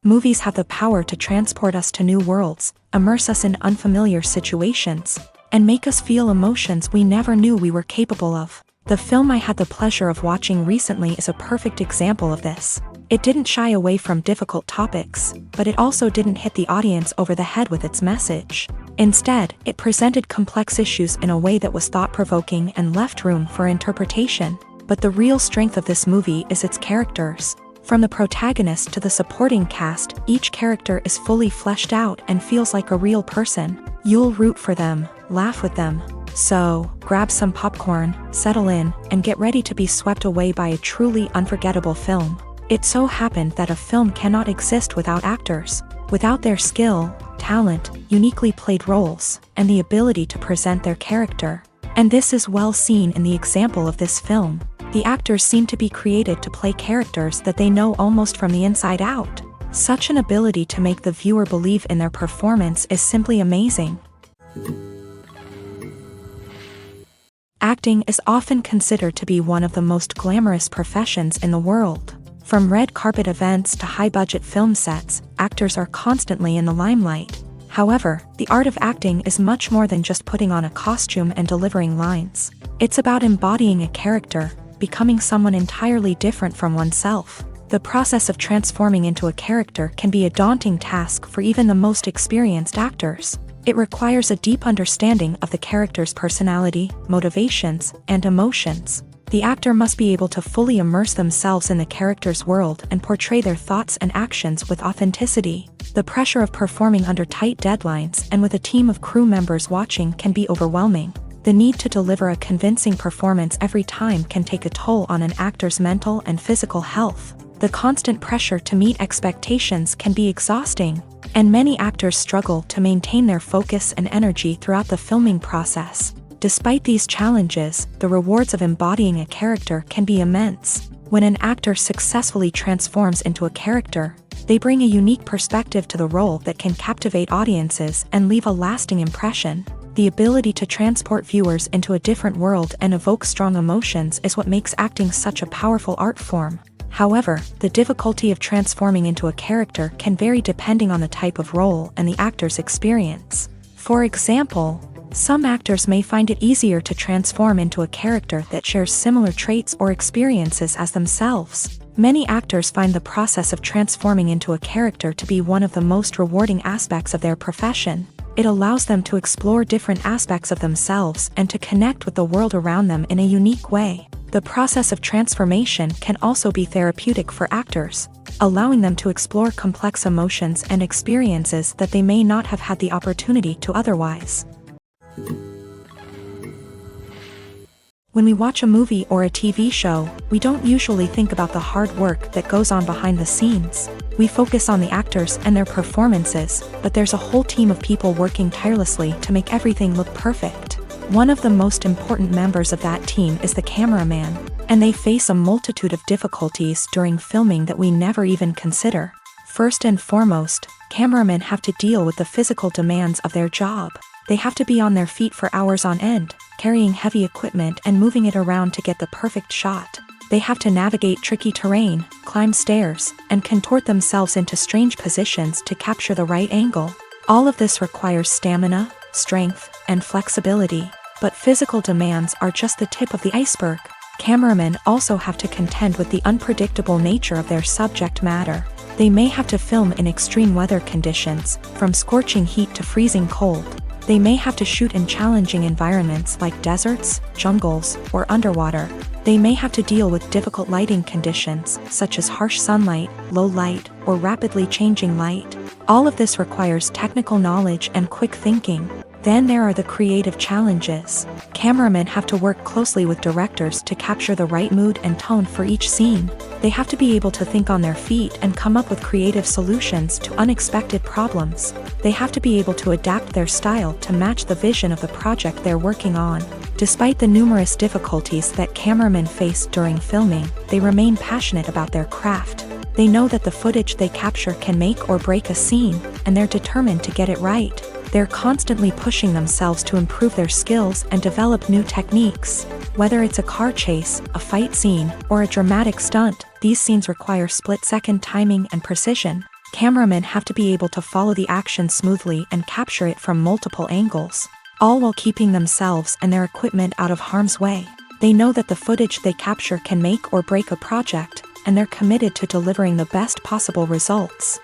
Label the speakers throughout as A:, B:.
A: Movies have the power to transport us to new worlds, immerse us in unfamiliar situations, and make us feel emotions we never knew we were capable of. The film I had the pleasure of watching recently is a perfect example of this. It didn't shy away from difficult topics, but it also didn't hit the audience over the head with its message. Instead, it presented complex issues in a way that was thought-provoking and left room for interpretation. But the real strength of this movie is its characters. From the protagonist to the supporting cast, each character is fully fleshed out and feels like a real person. You'll root for them, laugh with them. So, grab some popcorn, settle in, and get ready to be swept away by a truly unforgettable film. It so happened that a film cannot exist without actors. Without their skill, talent, uniquely played roles, and the ability to present their character. And this is well seen in the example of this film. The actors seem to be created to play characters that they know almost from the inside out. Such an ability to make the viewer believe in their performance is simply amazing. Acting is often considered to be one of the most glamorous professions in the world. From red carpet events to high-budget film sets, actors are constantly in the limelight. However, the art of acting is much more than just putting on a costume and delivering lines. It's about embodying a character, becoming someone entirely different from oneself. The process of transforming into a character can be a daunting task for even the most experienced actors. It requires a deep understanding of the character's personality, motivations, and emotions. The actor must be able to fully immerse themselves in the character's world and portray their thoughts and actions with authenticity. The pressure of performing under tight deadlines and with a team of crew members watching can be overwhelming. The need to deliver a convincing performance every time can take a toll on an actor's mental and physical health. The constant pressure to meet expectations can be exhausting, and many actors struggle to maintain their focus and energy throughout the filming process. Despite these challenges, the rewards of embodying a character can be immense. When an actor successfully transforms into a character, they bring a unique perspective to the role that can captivate audiences and leave a lasting impression. The ability to transport viewers into a different world and evoke strong emotions is what makes acting such a powerful art form. However, the difficulty of transforming into a character can vary depending on the type of role and the actor's experience. For example, some actors may find it easier to transform into a character that shares similar traits or experiences as themselves. Many actors find the process of transforming into a character to be one of the most rewarding aspects of their profession. It allows them to explore different aspects of themselves and to connect with the world around them in a unique way. The process of transformation can also be therapeutic for actors, allowing them to explore complex emotions and experiences that they may not have had the opportunity to otherwise. When we watch a movie or a TV show, we don't usually think about the hard work that goes on behind the scenes. We focus on the actors and their performances, but there's a whole team of people working tirelessly to make everything look perfect. One of the most important members of that team is the cameraman, and they face a multitude of difficulties during filming that we never even consider. First and foremost, cameramen have to deal with the physical demands of their job. They have to be on their feet for hours on end, carrying heavy equipment and moving it around to get the perfect shot. They have to navigate tricky terrain, climb stairs, and contort themselves into strange positions to capture the right angle. All of this requires stamina, strength, and flexibility. But physical demands are just the tip of the iceberg. Cameramen also have to contend with the unpredictable nature of their subject matter. They may have to film in extreme weather conditions, from scorching heat to freezing cold. They may have to shoot in challenging environments like deserts, jungles, or underwater. They may have to deal with difficult lighting conditions, such as harsh sunlight, low light, or rapidly changing light. All of this requires technical knowledge and quick thinking. Then there are the creative challenges. Cameramen have to work closely with directors to capture the right mood and tone for each scene. They have to be able to think on their feet and come up with creative solutions to unexpected problems. They have to be able to adapt their style to match the vision of the project they're working on. Despite the numerous difficulties that cameramen face during filming, they remain passionate about their craft. They know that the footage they capture can make or break a scene, and they're determined to get it right. They're constantly pushing themselves to improve their skills and develop new techniques. Whether it's a car chase, a fight scene, or a dramatic stunt, these scenes require split-second timing and precision. Cameramen have to be able to follow the action smoothly and capture it from multiple angles, all while keeping themselves and their equipment out of harm's way. They know that the footage they capture can make or break a project, and they're committed to delivering the best possible results.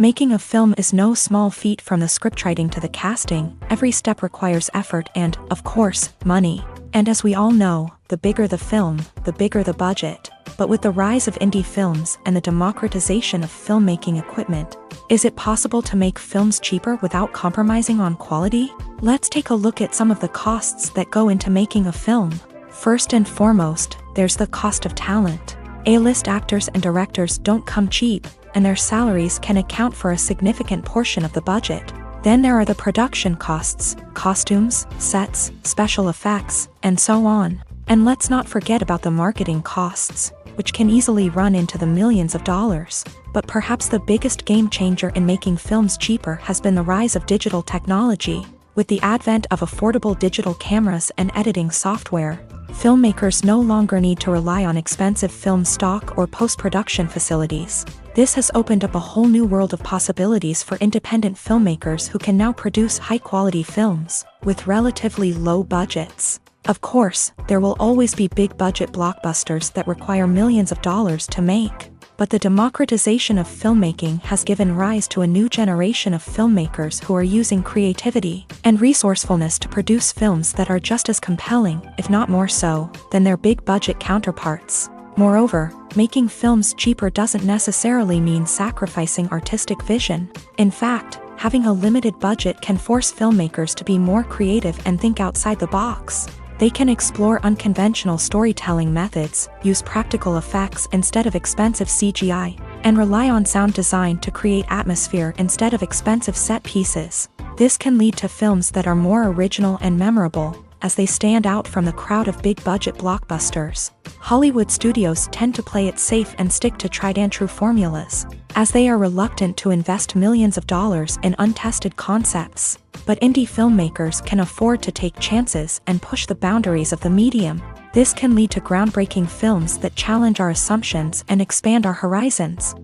A: Making a film is no small feat. From the scriptwriting to the casting, every step requires effort and, of course, money. And as we all know, the bigger the film, the bigger the budget. But with the rise of indie films and the democratization of filmmaking equipment, is it possible to make films cheaper without compromising on quality? Let's take a look at some of the costs that go into making a film. First and foremost, there's the cost of talent. A-list actors and directors don't come cheap, and their salaries can account for a significant portion of the budget. Then there are the production costs, costumes, sets, special effects, and so on. And let's not forget about the marketing costs, which can easily run into the millions of dollars. But perhaps the biggest game changer in making films cheaper has been the rise of digital technology. With the advent of affordable digital cameras and editing software, filmmakers no longer need to rely on expensive film stock or post-production facilities. This has opened up a whole new world of possibilities for independent filmmakers who can now produce high-quality films with relatively low budgets. Of course, there will always be big-budget blockbusters that require millions of dollars to make. But the democratization of filmmaking has given rise to a new generation of filmmakers who are using creativity and resourcefulness to produce films that are just as compelling, if not more so, than their big-budget counterparts. Moreover, making films cheaper doesn't necessarily mean sacrificing artistic vision. In fact, having a limited budget can force filmmakers to be more creative and think outside the box. They can explore unconventional storytelling methods, use practical effects instead of expensive CGI, and rely on sound design to create atmosphere instead of expensive set pieces. This can lead to films that are more original and memorable, as they stand out from the crowd of big-budget blockbusters. Hollywood studios tend to play it safe and stick to tried-and-true formulas, as they are reluctant to invest millions of dollars in untested concepts. But indie filmmakers can afford to take chances and push the boundaries of the medium. This can lead to groundbreaking films that challenge our assumptions and expand our horizons.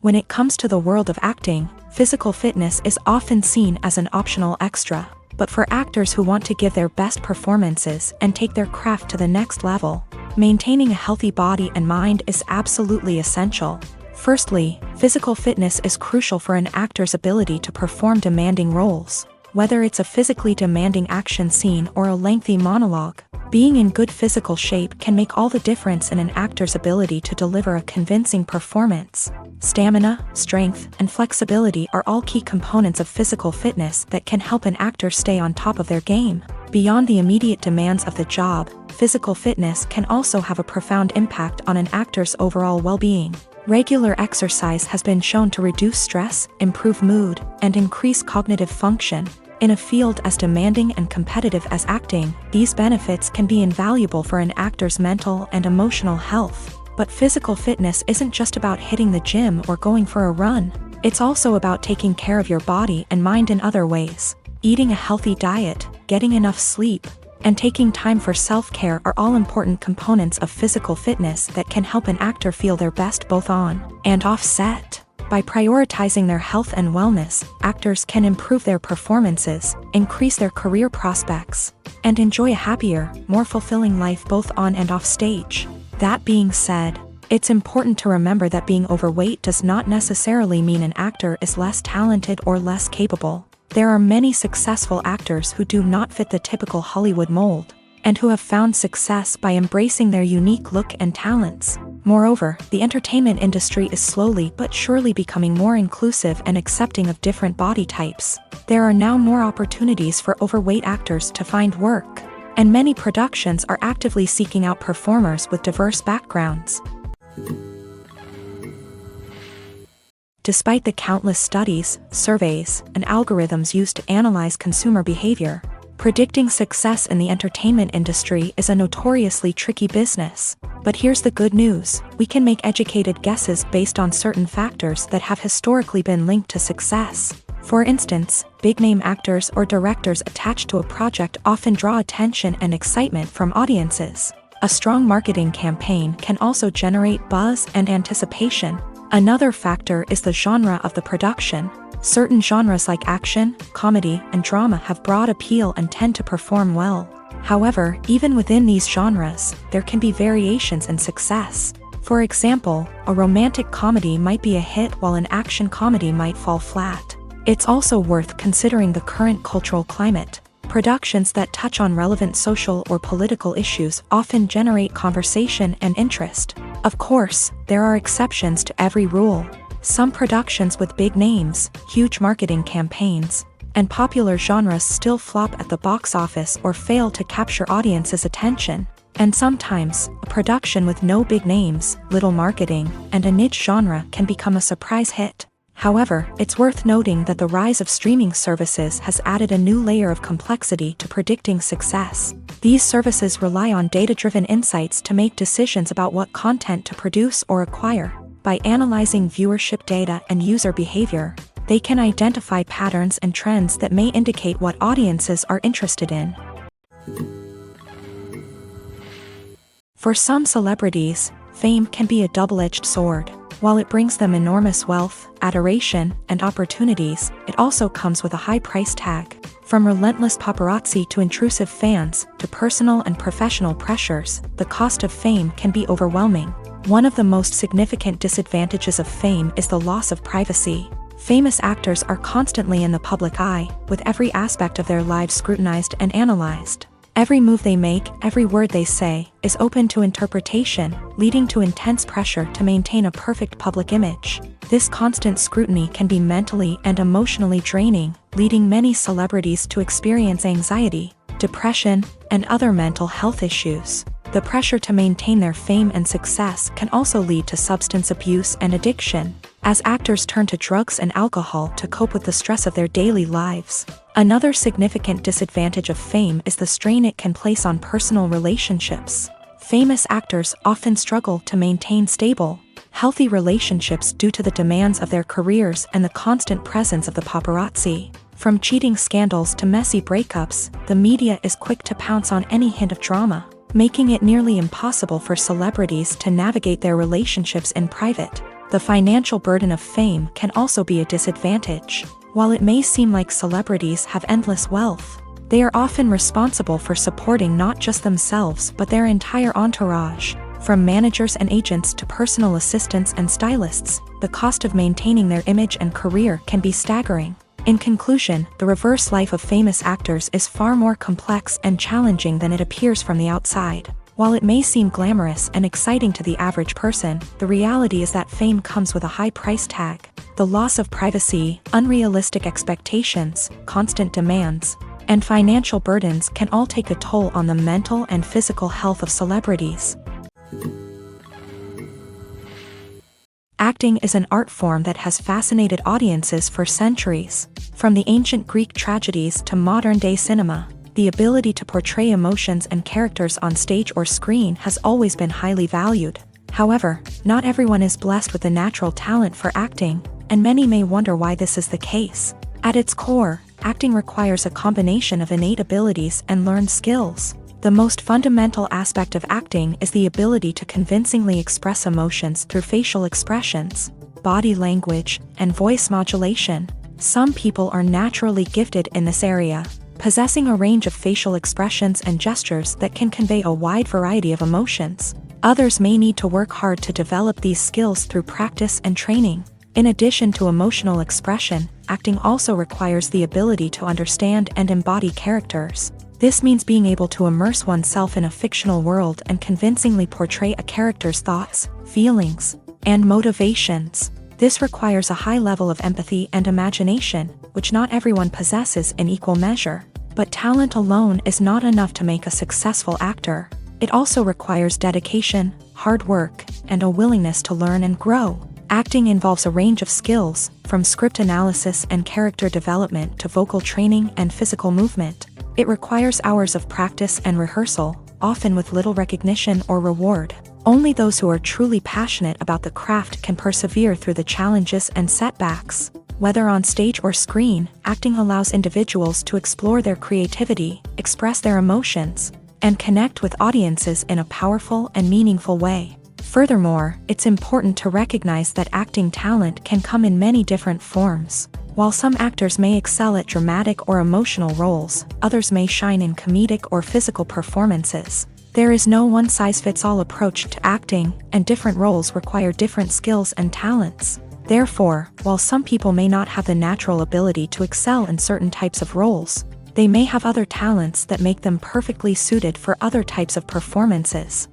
A: When it comes to the world of acting, physical fitness is often seen as an optional extra. But for actors who want to give their best performances and take their craft to the next level, maintaining a healthy body and mind is absolutely essential. Firstly, physical fitness is crucial for an actor's ability to perform demanding roles. Whether it's a physically demanding action scene or a lengthy monologue, being in good physical shape can make all the difference in an actor's ability to deliver a convincing performance. Stamina, strength, and flexibility are all key components of physical fitness that can help an actor stay on top of their game. Beyond the immediate demands of the job, physical fitness can also have a profound impact on an actor's overall well-being. Regular exercise has been shown to reduce stress, improve mood, and increase cognitive function. In a field as demanding and competitive as acting, these benefits can be invaluable for an actor's mental and emotional health. But physical fitness isn't just about hitting the gym or going for a run. It's also about taking care of your body and mind in other ways. Eating a healthy diet, getting enough sleep, and taking time for self-care are all important components of physical fitness that can help an actor feel their best both on and off set. By prioritizing their health and wellness, actors can improve their performances, increase their career prospects, and enjoy a happier, more fulfilling life both on and off stage. That being said, it's important to remember that being overweight does not necessarily mean an actor is less talented or less capable. There are many successful actors who do not fit the typical Hollywood mold, and who have found success by embracing their unique look and talents. Moreover, the entertainment industry is slowly but surely becoming more inclusive and accepting of different body types. There are now more opportunities for overweight actors to find work, and many productions are actively seeking out performers with diverse backgrounds. Despite the countless studies, surveys, and algorithms used to analyze consumer behavior, predicting success in the entertainment industry is a notoriously tricky business. But here's the good news: we can make educated guesses based on certain factors that have historically been linked to success. For instance, big-name actors or directors attached to a project often draw attention and excitement from audiences. A strong marketing campaign can also generate buzz and anticipation. Another factor is the genre of the production. Certain genres like action, comedy, and drama have broad appeal and tend to perform well. However, even within these genres, there can be variations in success. For example, a romantic comedy might be a hit while an action comedy might fall flat. It's also worth considering the current cultural climate. Productions that touch on relevant social or political issues often generate conversation and interest. Of course, there are exceptions to every rule. Some productions with big names, huge marketing campaigns, and popular genres still flop at the box office or fail to capture audiences' attention. And sometimes, a production with no big names, little marketing, and a niche genre can become a surprise hit. However, it's worth noting that the rise of streaming services has added a new layer of complexity to predicting success. These services rely on data-driven insights to make decisions about what content to produce or acquire. By analyzing viewership data and user behavior, they can identify patterns and trends that may indicate what audiences are interested in. For some celebrities, fame can be a double-edged sword. While it brings them enormous wealth, adoration, and opportunities, it also comes with a high price tag. From relentless paparazzi to intrusive fans, to personal and professional pressures, the cost of fame can be overwhelming. One of the most significant disadvantages of fame is the loss of privacy. Famous actors are constantly in the public eye, with every aspect of their lives scrutinized and analyzed. Every move they make, every word they say, is open to interpretation, leading to intense pressure to maintain a perfect public image. This constant scrutiny can be mentally and emotionally draining, leading many celebrities to experience anxiety, depression, and other mental health issues. The pressure to maintain their fame and success can also lead to substance abuse and addiction, as actors turn to drugs and alcohol to cope with the stress of their daily lives. Another significant disadvantage of fame is the strain it can place on personal relationships. Famous actors often struggle to maintain stable, healthy relationships due to the demands of their careers and the constant presence of the paparazzi. From cheating scandals to messy breakups, the media is quick to pounce on any hint of drama, making it nearly impossible for celebrities to navigate their relationships in private. The financial burden of fame can also be a disadvantage. While it may seem like celebrities have endless wealth, they are often responsible for supporting not just themselves but their entire entourage. From managers and agents to personal assistants and stylists, the cost of maintaining their image and career can be staggering. In conclusion, the reverse life of famous actors is far more complex and challenging than it appears from the outside. While it may seem glamorous and exciting to the average person, the reality is that fame comes with a high price tag. The loss of privacy, unrealistic expectations, constant demands, and financial burdens can all take a toll on the mental and physical health of celebrities. Acting is an art form that has fascinated audiences for centuries. From the ancient Greek tragedies to modern-day cinema, the ability to portray emotions and characters on stage or screen has always been highly valued. However, not everyone is blessed with the natural talent for acting, and many may wonder why this is the case. At its core, acting requires a combination of innate abilities and learned skills. The most fundamental aspect of acting is the ability to convincingly express emotions through facial expressions. body language, and voice modulation. Some people are naturally gifted in this area, possessing a range of facial expressions and gestures that can convey a wide variety of emotions. Others may need to work hard to develop these skills through practice and training. In addition to emotional expression, acting also requires the ability to understand and embody characters. This means being able to immerse oneself in a fictional world and convincingly portray a character's thoughts, feelings, and motivations. This requires a high level of empathy and imagination, which not everyone possesses in equal measure. But talent alone is not enough to make a successful actor. It also requires dedication, hard work, and a willingness to learn and grow. Acting involves a range of skills, from script analysis and character development to vocal training and physical movement. It requires hours of practice and rehearsal, often with little recognition or reward. Only those who are truly passionate about the craft can persevere through the challenges and setbacks. Whether on stage or screen, acting allows individuals to explore their creativity, express their emotions, and connect with audiences in a powerful and meaningful way. Furthermore, it's important to recognize that acting talent can come in many different forms. While some actors may excel at dramatic or emotional roles, others may shine in comedic or physical performances. There is no one-size-fits-all approach to acting, and different roles require different skills and talents. Therefore, while some people may not have the natural ability to excel in certain types of roles, they may have other talents that make them perfectly suited for other types of performances.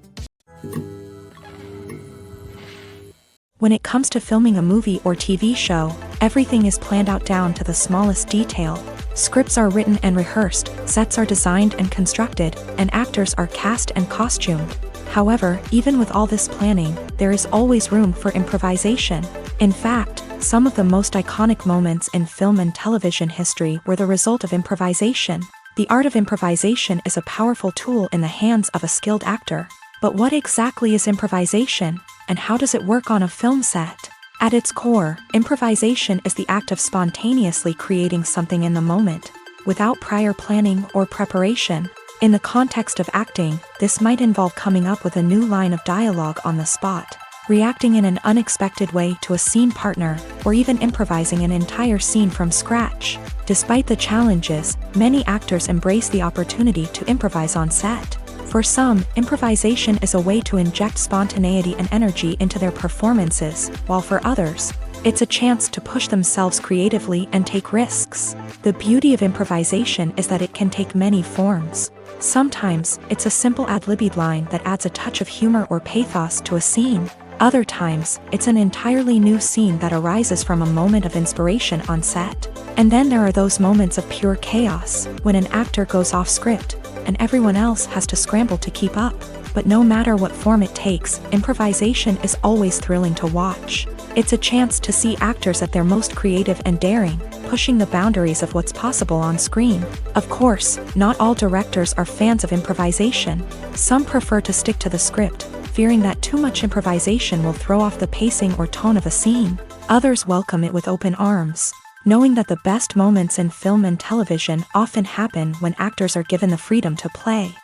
A: When it comes to filming a movie or TV show, everything is planned out down to the smallest detail. Scripts are written and rehearsed, sets are designed and constructed, and actors are cast and costumed. However, even with all this planning, there is always room for improvisation. In fact, some of the most iconic moments in film and television history were the result of improvisation. The art of improvisation is a powerful tool in the hands of a skilled actor. But what exactly is improvisation, and how does it work on a film set? At its core, improvisation is the act of spontaneously creating something in the moment, without prior planning or preparation. In the context of acting, this might involve coming up with a new line of dialogue on the spot, reacting in an unexpected way to a scene partner, or even improvising an entire scene from scratch. Despite the challenges, many actors embrace the opportunity to improvise on set. For some, improvisation is a way to inject spontaneity and energy into their performances, while for others, it's a chance to push themselves creatively and take risks. The beauty of improvisation is that it can take many forms. Sometimes, it's a simple ad-libbed line that adds a touch of humor or pathos to a scene. Other times, it's an entirely new scene that arises from a moment of inspiration on set. And then there are those moments of pure chaos, when an actor goes off script, and everyone else has to scramble to keep up. But no matter what form it takes, improvisation is always thrilling to watch. It's a chance to see actors at their most creative and daring, pushing the boundaries of what's possible on screen. Of course, not all directors are fans of improvisation. Some prefer to stick to the script, fearing that too much improvisation will throw off the pacing or tone of a scene. Others welcome it with open arms, knowing that the best moments in film and television often happen when actors are given the freedom to play.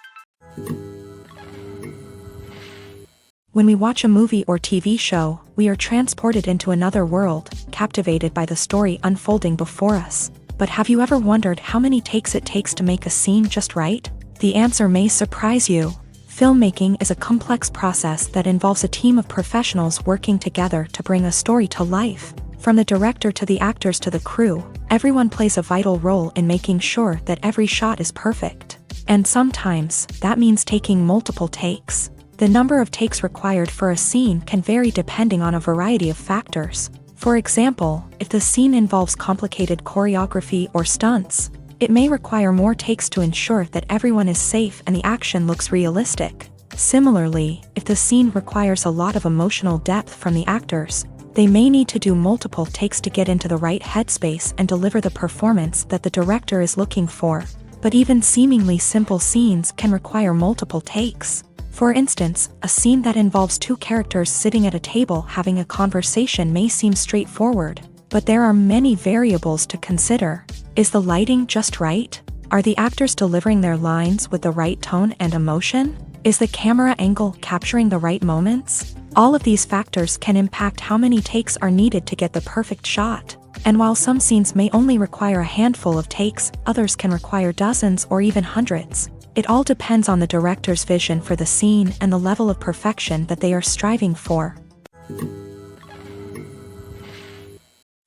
A: When we watch a movie or TV show, we are transported into another world, captivated by the story unfolding before us. But have you ever wondered how many takes it takes to make a scene just right? The answer may surprise you. Filmmaking is a complex process that involves a team of professionals working together to bring a story to life. From the director to the actors to the crew, everyone plays a vital role in making sure that every shot is perfect. And sometimes, that means taking multiple takes. The number of takes required for a scene can vary depending on a variety of factors. For example, if the scene involves complicated choreography or stunts, it may require more takes to ensure that everyone is safe and the action looks realistic. Similarly, if the scene requires a lot of emotional depth from the actors, they may need to do multiple takes to get into the right headspace and deliver the performance that the director is looking for. But even seemingly simple scenes can require multiple takes. For instance, a scene that involves two characters sitting at a table having a conversation may seem straightforward, but there are many variables to consider. Is the lighting just right? Are the actors delivering their lines with the right tone and emotion? Is the camera angle capturing the right moments? All of these factors can impact how many takes are needed to get the perfect shot. And while some scenes may only require a handful of takes, others can require dozens or even hundreds. It all depends on the director's vision for the scene and the level of perfection that they are striving for.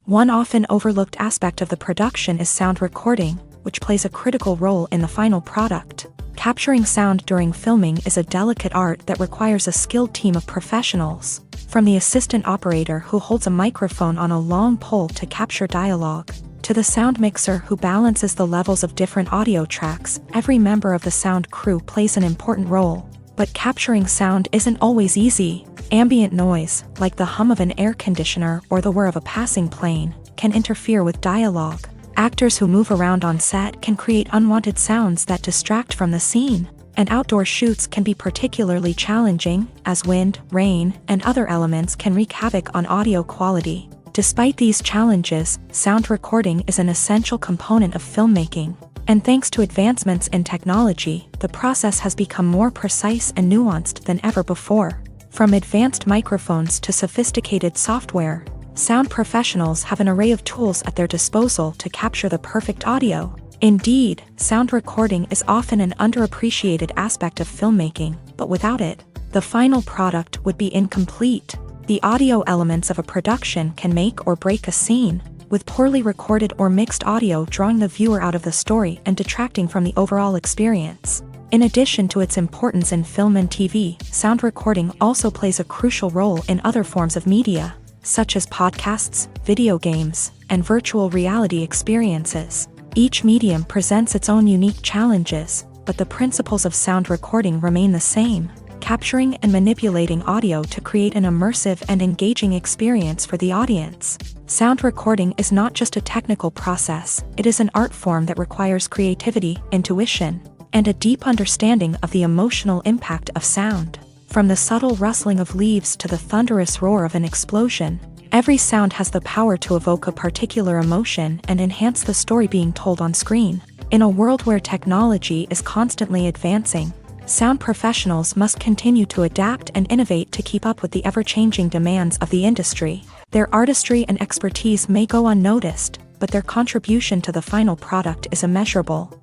A: One often overlooked aspect of the production is sound recording, which plays a critical role in the final product. Capturing sound during filming is a delicate art that requires a skilled team of professionals. From the assistant operator who holds a microphone on a long pole to capture dialogue, to the sound mixer who balances the levels of different audio tracks, every member of the sound crew plays an important role. But capturing sound isn't always easy. Ambient noise, like the hum of an air conditioner or the whir of a passing plane, can interfere with dialogue. Actors who move around on set can create unwanted sounds that distract from the scene. And outdoor shoots can be particularly challenging, as wind, rain, and other elements can wreak havoc on audio quality. Despite these challenges, sound recording is an essential component of filmmaking. And thanks to advancements in technology, the process has become more precise and nuanced than ever before. From advanced microphones to sophisticated software, sound professionals have an array of tools at their disposal to capture the perfect audio. Indeed, sound recording is often an underappreciated aspect of filmmaking, but without it, the final product would be incomplete. The audio elements of a production can make or break a scene, with poorly recorded or mixed audio drawing the viewer out of the story and detracting from the overall experience. In addition to its importance in film and TV, sound recording also plays a crucial role in other forms of media, such as podcasts, video games, and virtual reality experiences. Each medium presents its own unique challenges, but the principles of sound recording remain the same, capturing and manipulating audio to create an immersive and engaging experience for the audience. Sound recording is not just a technical process, it is an art form that requires creativity, intuition, and a deep understanding of the emotional impact of sound. From the subtle rustling of leaves to the thunderous roar of an explosion, every sound has the power to evoke a particular emotion and enhance the story being told on screen. In a world where technology is constantly advancing, sound professionals must continue to adapt and innovate to keep up with the ever-changing demands of the industry. Their artistry and expertise may go unnoticed, but their contribution to the final product is immeasurable.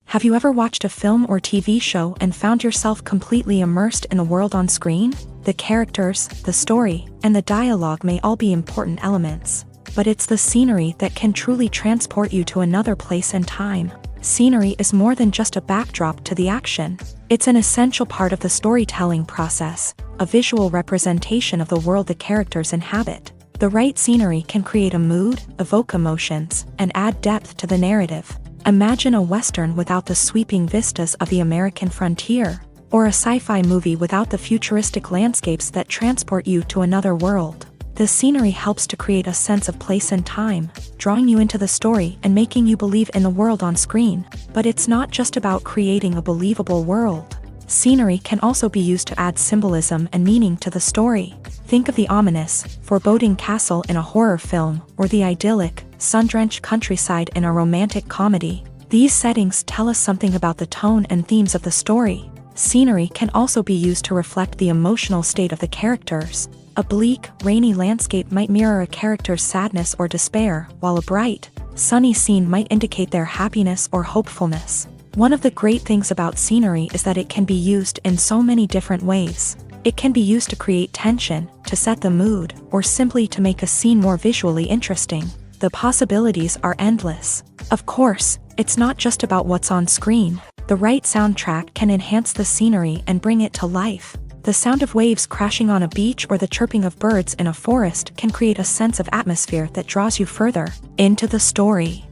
A: Have you ever watched a film or TV show and found yourself completely immersed in the world on screen? The characters, the story, and the dialogue may all be important elements, but it's the scenery that can truly transport you to another place and time. Scenery is more than just a backdrop to the action. It's an essential part of the storytelling process, a visual representation of the world the characters inhabit. The right scenery can create a mood, evoke emotions, and add depth to the narrative. Imagine a Western without the sweeping vistas of the American frontier, or a sci-fi movie without the futuristic landscapes that transport you to another world. The scenery helps to create a sense of place and time, drawing you into the story and making you believe in the world on screen. But it's not just about creating a believable world. Scenery can also be used to add symbolism and meaning to the story. Think of the ominous, foreboding castle in a horror film, or the idyllic, sun-drenched countryside in a romantic comedy. These settings tell us something about the tone and themes of the story. Scenery can also be used to reflect the emotional state of the characters. A bleak, rainy landscape might mirror a character's sadness or despair, while a bright, sunny scene might indicate their happiness or hopefulness. One of the great things about scenery is that it can be used in so many different ways. It can be used to create tension, to set the mood, or simply to make a scene more visually interesting. The possibilities are endless. Of course, it's not just about what's on screen. The right soundtrack can enhance the scenery and bring it to life. The sound of waves crashing on a beach or the chirping of birds in a forest can create a sense of atmosphere that draws you further into the story.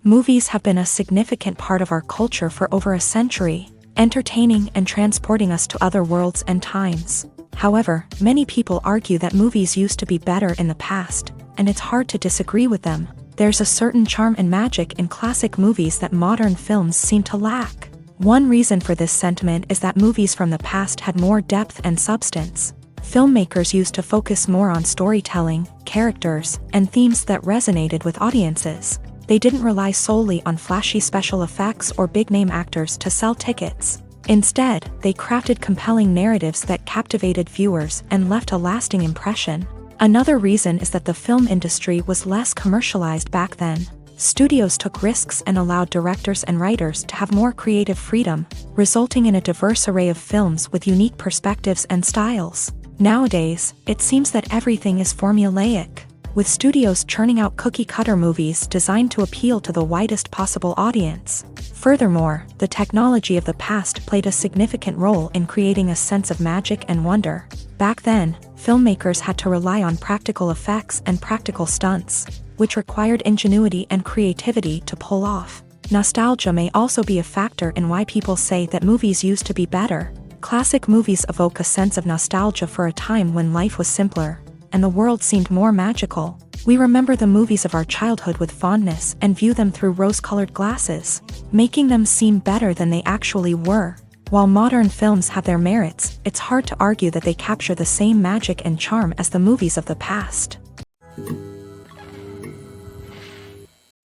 A: Movies have been a significant part of our culture for over a century, entertaining and transporting us to other worlds and times. However, many people argue that movies used to be better in the past, and it's hard to disagree with them. There's a certain charm and magic in classic movies that modern films seem to lack. One reason for this sentiment is that movies from the past had more depth and substance. Filmmakers used to focus more on storytelling, characters, and themes that resonated with audiences. They didn't rely solely on flashy special effects or big-name actors to sell tickets. Instead, they crafted compelling narratives that captivated viewers and left a lasting impression. Another reason is that the film industry was less commercialized back then. Studios took risks and allowed directors and writers to have more creative freedom, resulting in a diverse array of films with unique perspectives and styles. Nowadays, it seems that everything is formulaic, with studios churning out cookie-cutter movies designed to appeal to the widest possible audience. Furthermore, the technology of the past played a significant role in creating a sense of magic and wonder. Back then, filmmakers had to rely on practical effects and practical stunts, which required ingenuity and creativity to pull off. Nostalgia may also be a factor in why people say that movies used to be better. Classic movies evoke a sense of nostalgia for a time when life was simpler, and the world seemed more magical. We remember the movies of our childhood with fondness and view them through rose-colored glasses, making them seem better than they actually were. While modern films have their merits, it's hard to argue that they capture the same magic and charm as the movies of the past.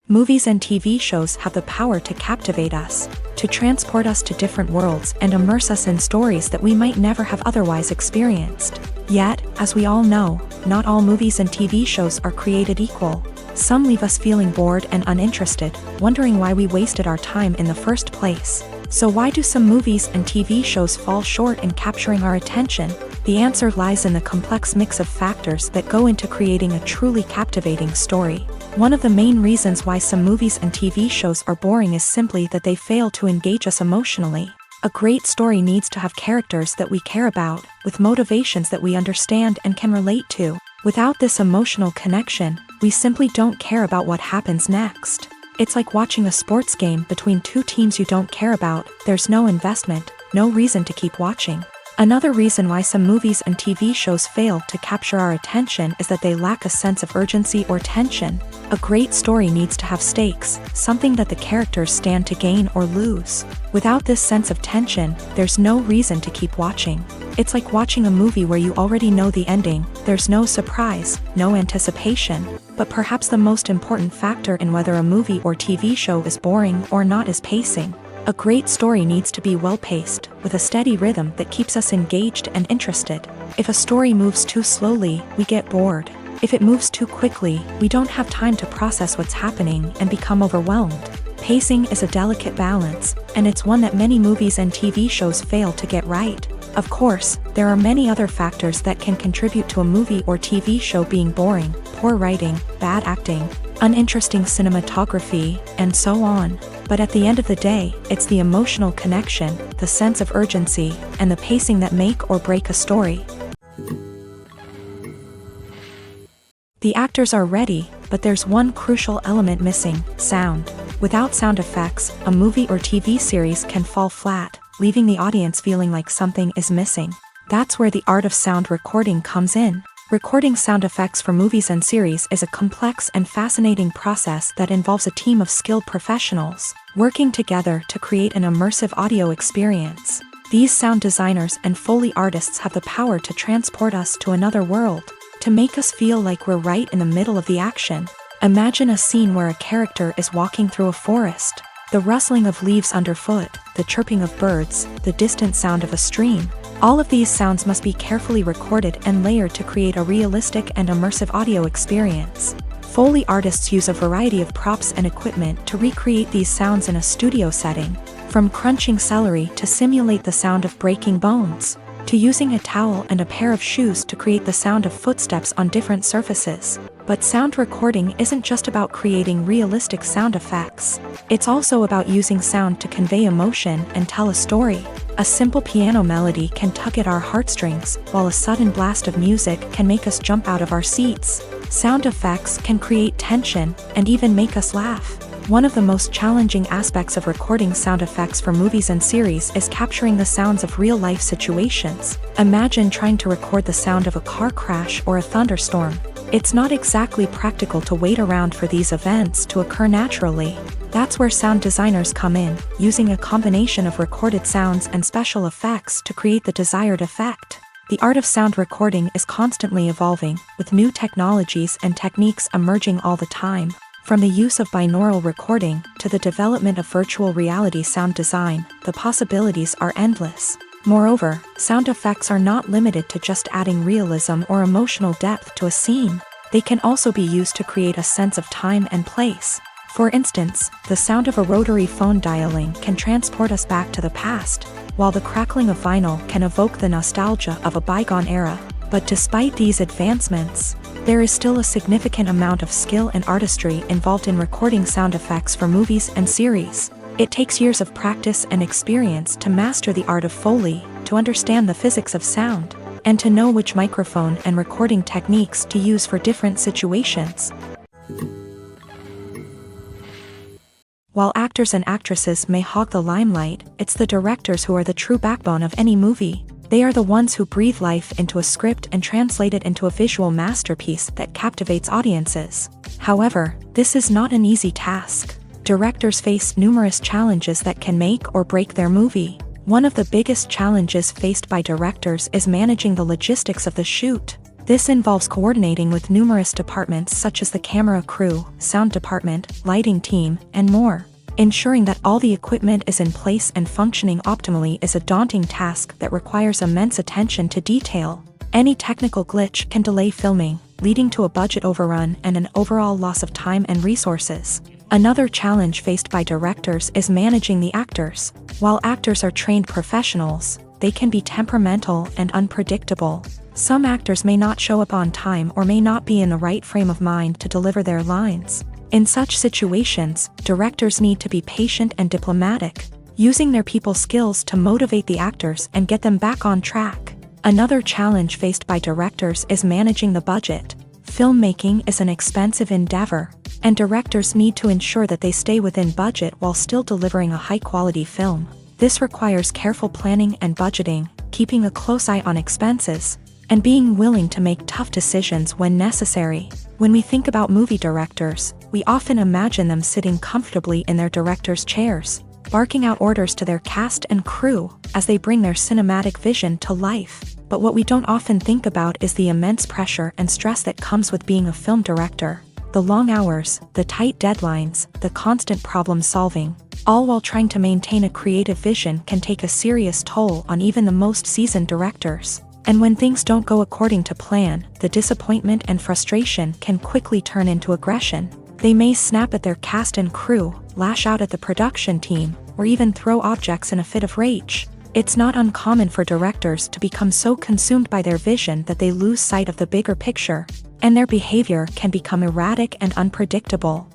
A: Movies and TV shows have the power to captivate us, to transport us to different worlds and immerse us in stories that we might never have otherwise experienced. Yet, as we all know, not all movies and TV shows are created equal. Some leave us feeling bored and uninterested, wondering why we wasted our time in the first place. So why do some movies and TV shows fall short in capturing our attention? The answer lies in the complex mix of factors that go into creating a truly captivating story. One of the main reasons why some movies and TV shows are boring is simply that they fail to engage us emotionally. A great story needs to have characters that we care about, with motivations that we understand and can relate to. Without this emotional connection, we simply don't care about what happens next. It's like watching a sports game between two teams you don't care about. There's no investment, no reason to keep watching. Another reason why some movies and TV shows fail to capture our attention is that they lack a sense of urgency or tension. A great story needs to have stakes, something that the characters stand to gain or lose. Without this sense of tension, there's no reason to keep watching. It's like watching a movie where you already know the ending. There's no surprise, no anticipation. But perhaps the most important factor in whether a movie or TV show is boring or not is pacing. A great story needs to be well-paced, with a steady rhythm that keeps us engaged and interested. If a story moves too slowly, we get bored. If it moves too quickly, we don't have time to process what's happening and become overwhelmed. Pacing is a delicate balance, and it's one that many movies and TV shows fail to get right. Of course, there are many other factors that can contribute to a movie or TV show being boring: poor writing, bad acting, uninteresting cinematography, and so on. But at the end of the day, it's the emotional connection, the sense of urgency, and the pacing that make or break a story. The actors are ready, but there's one crucial element missing: sound. Without sound effects, a movie or TV series can fall flat, leaving the audience feeling like something is missing. That's where the art of sound recording comes in. Recording sound effects for movies and series is a complex and fascinating process that involves a team of skilled professionals working together to create an immersive audio experience. These sound designers and Foley artists have the power to transport us to another world, to make us feel like we're right in the middle of the action. Imagine a scene where a character is walking through a forest. The rustling of leaves underfoot, the chirping of birds, the distant sound of a stream. All of these sounds must be carefully recorded and layered to create a realistic and immersive audio experience. Foley artists use a variety of props and equipment to recreate these sounds in a studio setting, from crunching celery to simulate the sound of breaking bones, to using a towel and a pair of shoes to create the sound of footsteps on different surfaces. But sound recording isn't just about creating realistic sound effects. It's also about using sound to convey emotion and tell a story. A simple piano melody can tug at our heartstrings, while a sudden blast of music can make us jump out of our seats. Sound effects can create tension and even make us laugh. One of the most challenging aspects of recording sound effects for movies and series is capturing the sounds of real-life situations. Imagine trying to record the sound of a car crash or a thunderstorm. It's not exactly practical to wait around for these events to occur naturally. That's where sound designers come in, using a combination of recorded sounds and special effects to create the desired effect. The art of sound recording is constantly evolving, with new technologies and techniques emerging all the time. From the use of binaural recording to the development of virtual reality sound design, the possibilities are endless. Moreover, sound effects are not limited to just adding realism or emotional depth to a scene. They can also be used to create a sense of time and place. For instance, the sound of a rotary phone dialing can transport us back to the past, while the crackling of vinyl can evoke the nostalgia of a bygone era. But despite these advancements, there is still a significant amount of skill and artistry involved in recording sound effects for movies and series. It takes years of practice and experience to master the art of Foley, to understand the physics of sound, and to know which microphone and recording techniques to use for different situations. While actors and actresses may hog the limelight, it's the directors who are the true backbone of any movie. They are the ones who breathe life into a script and translate it into a visual masterpiece that captivates audiences. However, this is not an easy task. Directors face numerous challenges that can make or break their movie. One of the biggest challenges faced by directors is managing the logistics of the shoot. This involves coordinating with numerous departments such as the camera crew, sound department, lighting team, and more. Ensuring that all the equipment is in place and functioning optimally is a daunting task that requires immense attention to detail. Any technical glitch can delay filming, leading to a budget overrun and an overall loss of time and resources. Another challenge faced by directors is managing the actors. While actors are trained professionals, they can be temperamental and unpredictable. Some actors may not show up on time or may not be in the right frame of mind to deliver their lines. In such situations, directors need to be patient and diplomatic, using their people skills to motivate the actors and get them back on track. Another challenge faced by directors is managing the budget. Filmmaking is an expensive endeavor, and directors need to ensure that they stay within budget while still delivering a high-quality film. This requires careful planning and budgeting, keeping a close eye on expenses, and being willing to make tough decisions when necessary. When we think about movie directors, we often imagine them sitting comfortably in their director's chairs, barking out orders to their cast and crew as they bring their cinematic vision to life. But what we don't often think about is the immense pressure and stress that comes with being a film director. The long hours, the tight deadlines, the constant problem solving, all while trying to maintain a creative vision can take a serious toll on even the most seasoned directors. And when things don't go according to plan, the disappointment and frustration can quickly turn into aggression. They may snap at their cast and crew, lash out at the production team, or even throw objects in a fit of rage. It's not uncommon for directors to become so consumed by their vision that they lose sight of the bigger picture, and their behavior can become erratic and unpredictable.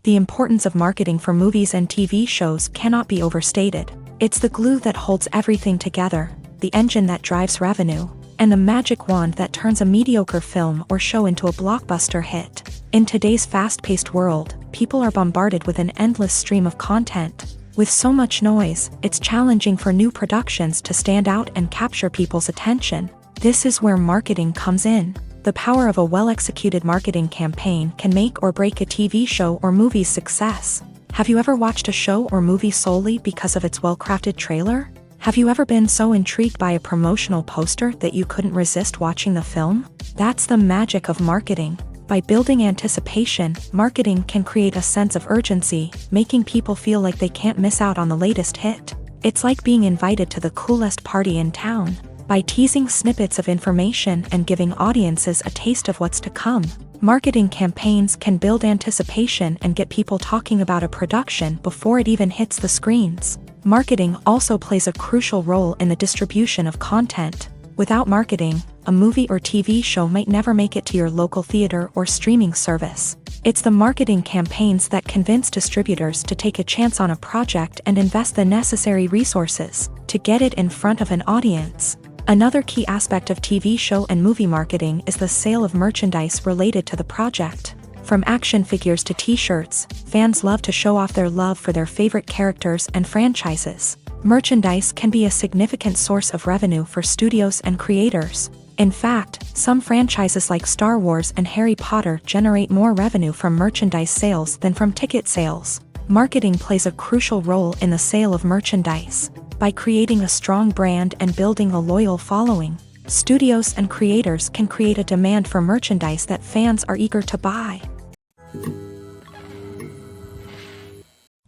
A: The importance of marketing for movies and TV shows cannot be overstated. It's the glue that holds everything together, the engine that drives revenue, and the magic wand that turns a mediocre film or show into a blockbuster hit. In today's fast-paced world, people are bombarded with an endless stream of content. With so much noise, it's challenging for new productions to stand out and capture people's attention. This is where marketing comes in. The power of a well-executed marketing campaign can make or break a TV show or movie's success. Have you ever watched a show or movie solely because of its well-crafted trailer? Have you ever been so intrigued by a promotional poster that you couldn't resist watching the film? That's the magic of marketing. By building anticipation, marketing can create a sense of urgency, making people feel like they can't miss out on the latest hit. It's like being invited to the coolest party in town. By teasing snippets of information and giving audiences a taste of what's to come, marketing campaigns can build anticipation and get people talking about a production before it even hits the screens. Marketing also plays a crucial role in the distribution of content. Without marketing, a movie or TV show might never make it to your local theater or streaming service. It's the marketing campaigns that convince distributors to take a chance on a project and invest the necessary resources to get it in front of an audience. Another key aspect of TV show and movie marketing is the sale of merchandise related to the project. From action figures to t-shirts, fans love to show off their love for their favorite characters and franchises. Merchandise can be a significant source of revenue for studios and creators. In fact, some franchises like Star Wars and Harry Potter generate more revenue from merchandise sales than from ticket sales. Marketing plays a crucial role in the sale of merchandise. By creating a strong brand and building a loyal following, Studios and creators can create a demand for merchandise that fans are eager to buy.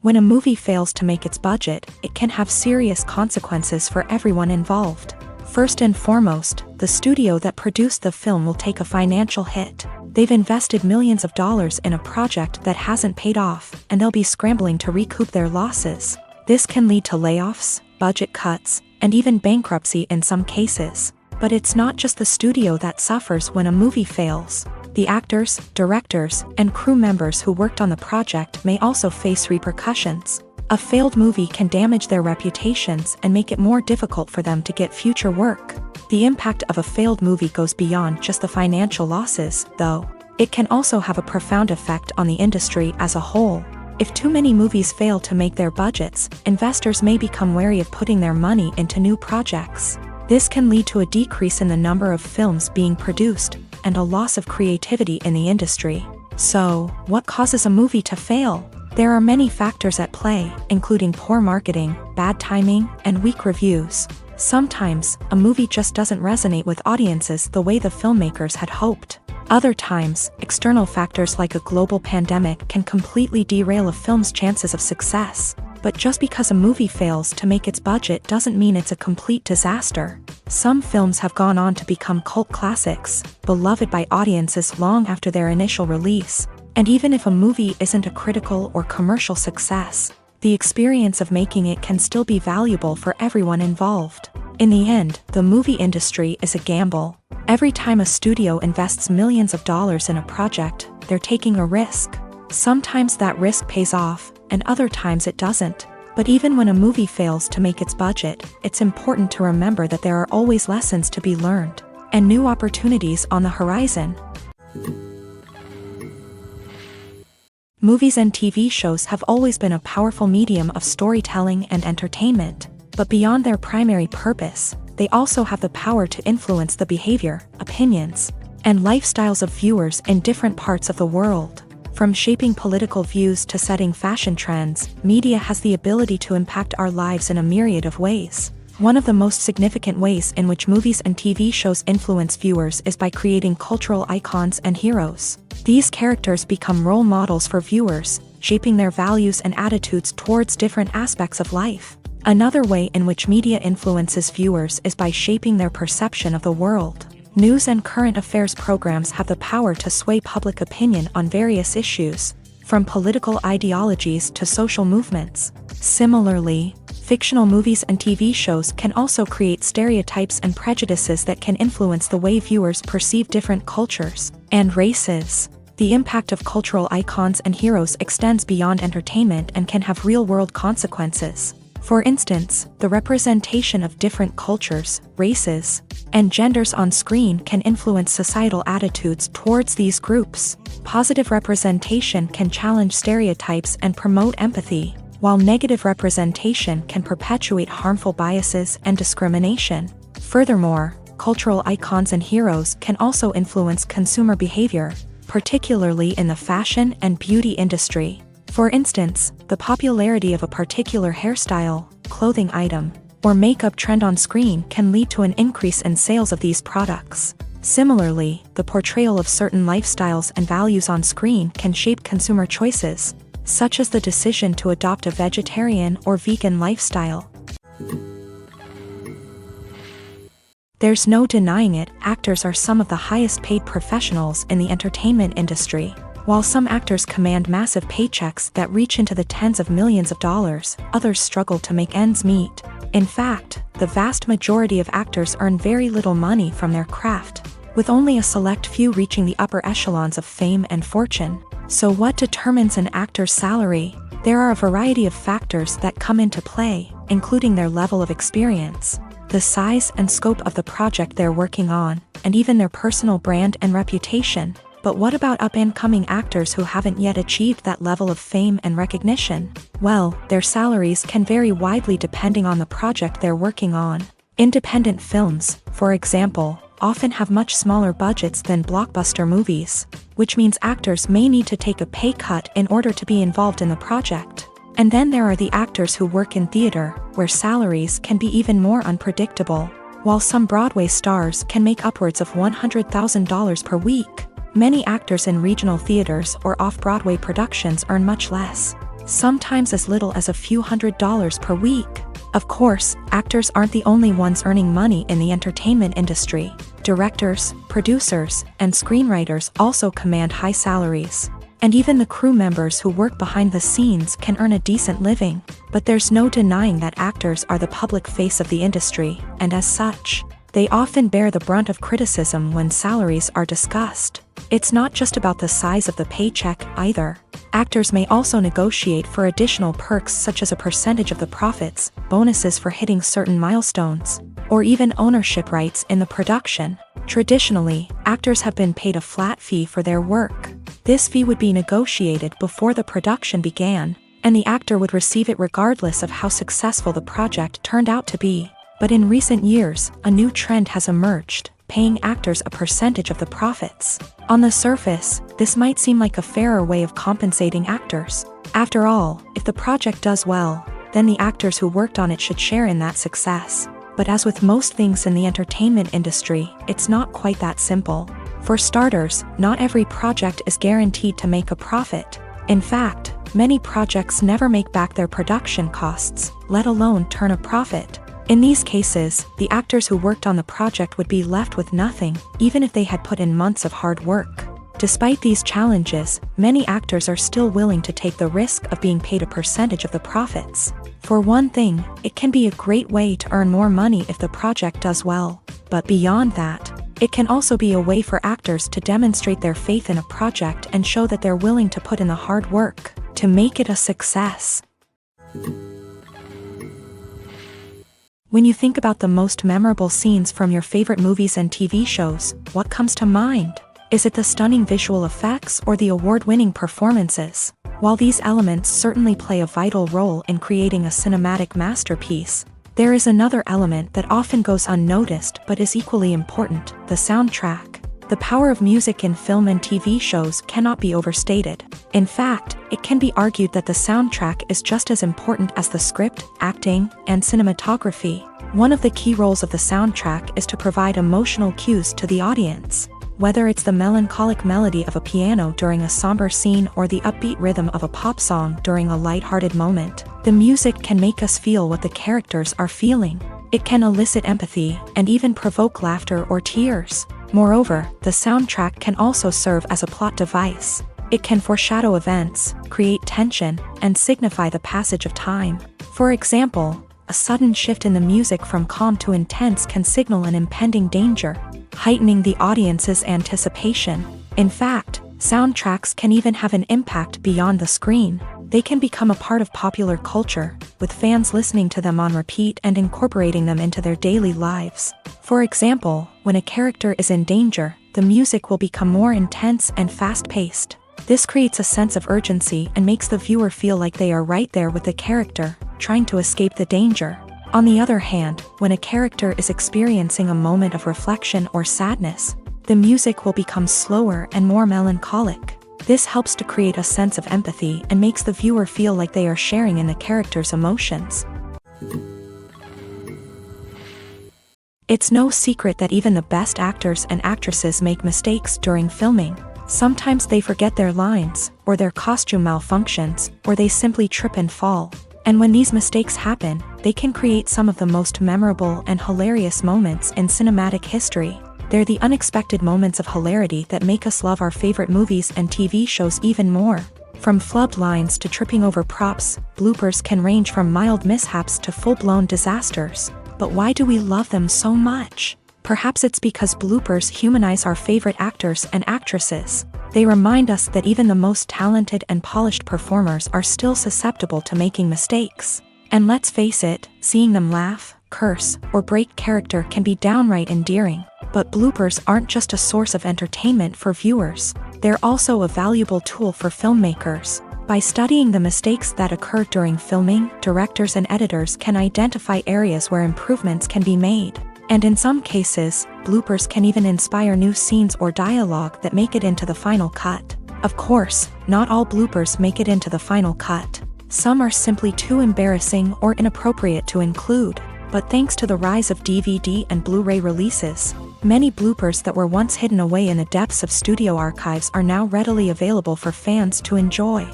A: When a movie fails to make its budget, it can have serious consequences for everyone involved. First and foremost, the studio that produced the film will take a financial hit. They've invested millions of dollars in a project that hasn't paid off, and they'll be scrambling to recoup their losses. This can lead to layoffs, budget cuts, and even bankruptcy in some cases. But it's not just the studio that suffers when a movie fails. The actors, directors, and crew members who worked on the project may also face repercussions. A failed movie can damage their reputations and make it more difficult for them to get future work. The impact of a failed movie goes beyond just the financial losses, though. It can also have a profound effect on the industry as a whole. If too many movies fail to make their budgets, investors may become wary of putting their money into new projects. This can lead to a decrease in the number of films being produced, and a loss of creativity in the industry. So, what causes a movie to fail? There are many factors at play, including poor marketing, bad timing, and weak reviews. Sometimes, a movie just doesn't resonate with audiences the way the filmmakers had hoped. Other times, external factors like a global pandemic can completely derail a film's chances of success. But just because a movie fails to make its budget doesn't mean it's a complete disaster. Some films have gone on to become cult classics, beloved by audiences long after their initial release. And even if a movie isn't a critical or commercial success, the experience of making it can still be valuable for everyone involved. In the end, the movie industry is a gamble. Every time a studio invests millions of dollars in a project, they're taking a risk. Sometimes that risk pays off, and other times it doesn't. But even when a movie fails to make its budget, it's important to remember that there are always lessons to be learned, and new opportunities on the horizon. Movies and TV shows have always been a powerful medium of storytelling and entertainment, but beyond their primary purpose, they also have the power to influence the behavior, opinions, and lifestyles of viewers in different parts of the world. From shaping political views to setting fashion trends, media has the ability to impact our lives in a myriad of ways. One of the most significant ways in which movies and TV shows influence viewers is by creating cultural icons and heroes. These characters become role models for viewers, shaping their values and attitudes towards different aspects of life. Another way in which media influences viewers is by shaping their perception of the world. News and current affairs programs have the power to sway public opinion on various issues, from political ideologies to social movements. Similarly, fictional movies and TV shows can also create stereotypes and prejudices that can influence the way viewers perceive different cultures and races. The impact of cultural icons and heroes extends beyond entertainment and can have real-world consequences. For instance, the representation of different cultures, races, and genders on screen can influence societal attitudes towards these groups. Positive representation can challenge stereotypes and promote empathy, while negative representation can perpetuate harmful biases and discrimination. Furthermore, cultural icons and heroes can also influence consumer behavior, particularly in the fashion and beauty industry. For instance, the popularity of a particular hairstyle, clothing item, or makeup trend on screen can lead to an increase in sales of these products. Similarly, the portrayal of certain lifestyles and values on screen can shape consumer choices, such as the decision to adopt a vegetarian or vegan lifestyle. There's no denying it, actors are some of the highest paid professionals in the entertainment industry. While some actors command massive paychecks that reach into the tens of millions of dollars, others struggle to make ends meet. In fact, the vast majority of actors earn very little money from their craft, with only a select few reaching the upper echelons of fame and fortune. So what determines an actor's salary? There are a variety of factors that come into play, including their level of experience, the size and scope of the project they're working on, and even their personal brand and reputation. But what about up-and-coming actors who haven't yet achieved that level of fame and recognition? Well, their salaries can vary widely depending on the project they're working on. Independent films, for example, often have much smaller budgets than blockbuster movies, which means actors may need to take a pay cut in order to be involved in the project. And then there are the actors who work in theater, where salaries can be even more unpredictable. While some Broadway stars can make upwards of $100,000 per week, many actors in regional theaters or off-Broadway productions earn much less, sometimes as little as a few $100s per week. Of course, actors aren't the only ones earning money in the entertainment industry. Directors, producers, and screenwriters also command high salaries. And even the crew members who work behind the scenes can earn a decent living. But there's no denying that actors are the public face of the industry, and as such, they often bear the brunt of criticism when salaries are discussed. It's not just about the size of the paycheck, either. Actors may also negotiate for additional perks such as a percentage of the profits, bonuses for hitting certain milestones, or even ownership rights in the production. Traditionally, actors have been paid a flat fee for their work. This fee would be negotiated before the production began, and the actor would receive it regardless of how successful the project turned out to be. But in recent years, a new trend has emerged, paying actors a percentage of the profits. On the surface, this might seem like a fairer way of compensating actors. After all, if the project does well, then the actors who worked on it should share in that success. But as with most things in the entertainment industry, it's not quite that simple. For starters, not every project is guaranteed to make a profit. In fact, many projects never make back their production costs, let alone turn a profit. In these cases, the actors who worked on the project would be left with nothing, even if they had put in months of hard work. Despite these challenges, many actors are still willing to take the risk of being paid a percentage of the profits. For one thing, it can be a great way to earn more money if the project does well. But beyond that, it can also be a way for actors to demonstrate their faith in a project and show that they're willing to put in the hard work to make it a success. When you think about the most memorable scenes from your favorite movies and TV shows, what comes to mind? Is it the stunning visual effects or the award-winning performances? While these elements certainly play a vital role in creating a cinematic masterpiece, there is another element that often goes unnoticed but is equally important: the soundtrack. The power of music in film and TV shows cannot be overstated. In fact, it can be argued that the soundtrack is just as important as the script, acting, and cinematography. One of the key roles of the soundtrack is to provide emotional cues to the audience. Whether it's the melancholic melody of a piano during a somber scene or the upbeat rhythm of a pop song during a lighthearted moment, the music can make us feel what the characters are feeling. It can elicit empathy and even provoke laughter or tears. Moreover, the soundtrack can also serve as a plot device. It can foreshadow events, create tension, and signify the passage of time. For example, a sudden shift in the music from calm to intense can signal an impending danger, heightening the audience's anticipation. In fact, soundtracks can even have an impact beyond the screen. They can become a part of popular culture, with fans listening to them on repeat and incorporating them into their daily lives. For example, when a character is in danger, the music will become more intense and fast-paced. This creates a sense of urgency and makes the viewer feel like they are right there with the character, trying to escape the danger. On the other hand, when a character is experiencing a moment of reflection or sadness, the music will become slower and more melancholic. This helps to create a sense of empathy and makes the viewer feel like they are sharing in the character's emotions. It's no secret that even the best actors and actresses make mistakes during filming. Sometimes they forget their lines, or their costume malfunctions, or they simply trip and fall. And when these mistakes happen, they can create some of the most memorable and hilarious moments in cinematic history. They're the unexpected moments of hilarity that make us love our favorite movies and TV shows even more. From flubbed lines to tripping over props, bloopers can range from mild mishaps to full-blown disasters. But why do we love them so much? Perhaps it's because bloopers humanize our favorite actors and actresses. They remind us that even the most talented and polished performers are still susceptible to making mistakes. And let's face it, seeing them laugh, curse, or break character can be downright endearing. But bloopers aren't just a source of entertainment for viewers. They're also a valuable tool for filmmakers. By studying the mistakes that occur during filming, directors and editors can identify areas where improvements can be made. And in some cases, bloopers can even inspire new scenes or dialogue that make it into the final cut. Of course, not all bloopers make it into the final cut. Some are simply too embarrassing or inappropriate to include. but thanks to the rise of DVD and Blu-ray releases, many bloopers that were once hidden away in the depths of studio archives are now readily available for fans to enjoy.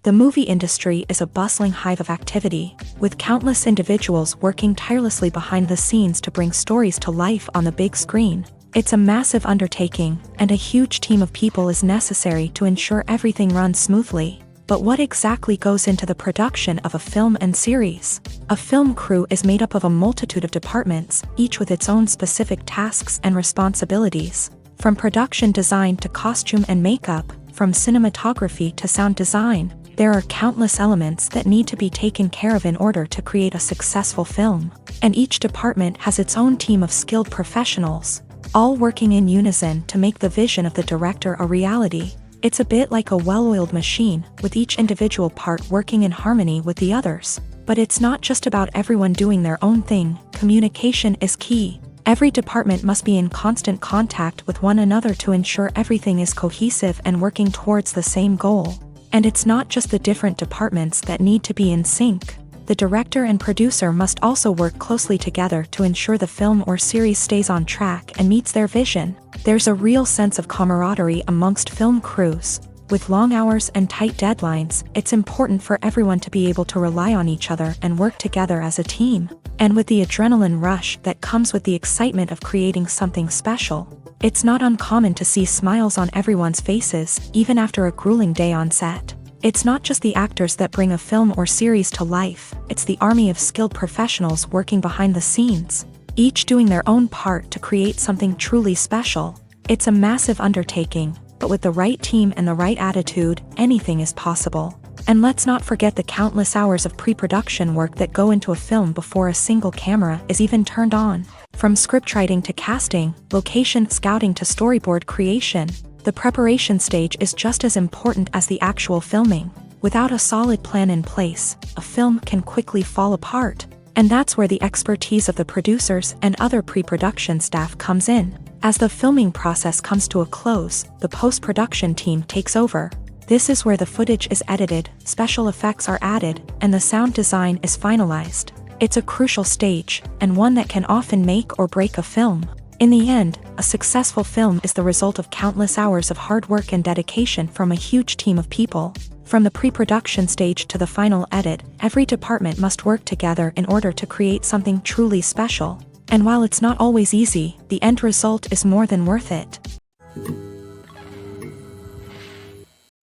A: The movie industry is a bustling hive of activity, with countless individuals working tirelessly behind the scenes to bring stories to life on the big screen. It's a massive undertaking, and a huge team of people is necessary to ensure everything runs smoothly. But what exactly goes into the production of a film and series? A film crew is made up of a multitude of departments, each with its own specific tasks and responsibilities. From production design to costume and makeup, from cinematography to sound design, there are countless elements that need to be taken care of in order to create a successful film. And each department has its own team of skilled professionals, all working in unison to make the vision of the director a reality. It's a bit like a well-oiled machine, with each individual part working in harmony with the others. But it's not just about everyone doing their own thing. Communication is key. Every department must be in constant contact with one another to ensure everything is cohesive and working towards the same goal. And it's not just the different departments that need to be in sync. The director and producer must also work closely together to ensure the film or series stays on track and meets their vision. There's a real sense of camaraderie amongst film crews. With long hours and tight deadlines, it's important for everyone to be able to rely on each other and work together as a team. And with the adrenaline rush that comes with the excitement of creating something special, it's not uncommon to see smiles on everyone's faces, even after a grueling day on set. It's not just the actors that bring a film or series to life, it's the army of skilled professionals working behind the scenes, each doing their own part to create something truly special. It's a massive undertaking, but with the right team and the right attitude, anything is possible. And let's not forget the countless hours of pre-production work that go into a film before a single camera is even turned on. From scriptwriting to casting, location scouting to storyboard creation, the preparation stage is just as important as the actual filming. Without a solid plan in place, a film can quickly fall apart. And that's where the expertise of the producers and other pre-production staff comes in. As the filming process comes to a close, the post-production team takes over. This is where the footage is edited, special effects are added, and the sound design is finalized. It's a crucial stage, and one that can often make or break a film. In the end, a successful film is the result of countless hours of hard work and dedication from a huge team of people. From the pre-production stage to the final edit, every department must work together in order to create something truly special. And while it's not always easy, the end result is more than worth it.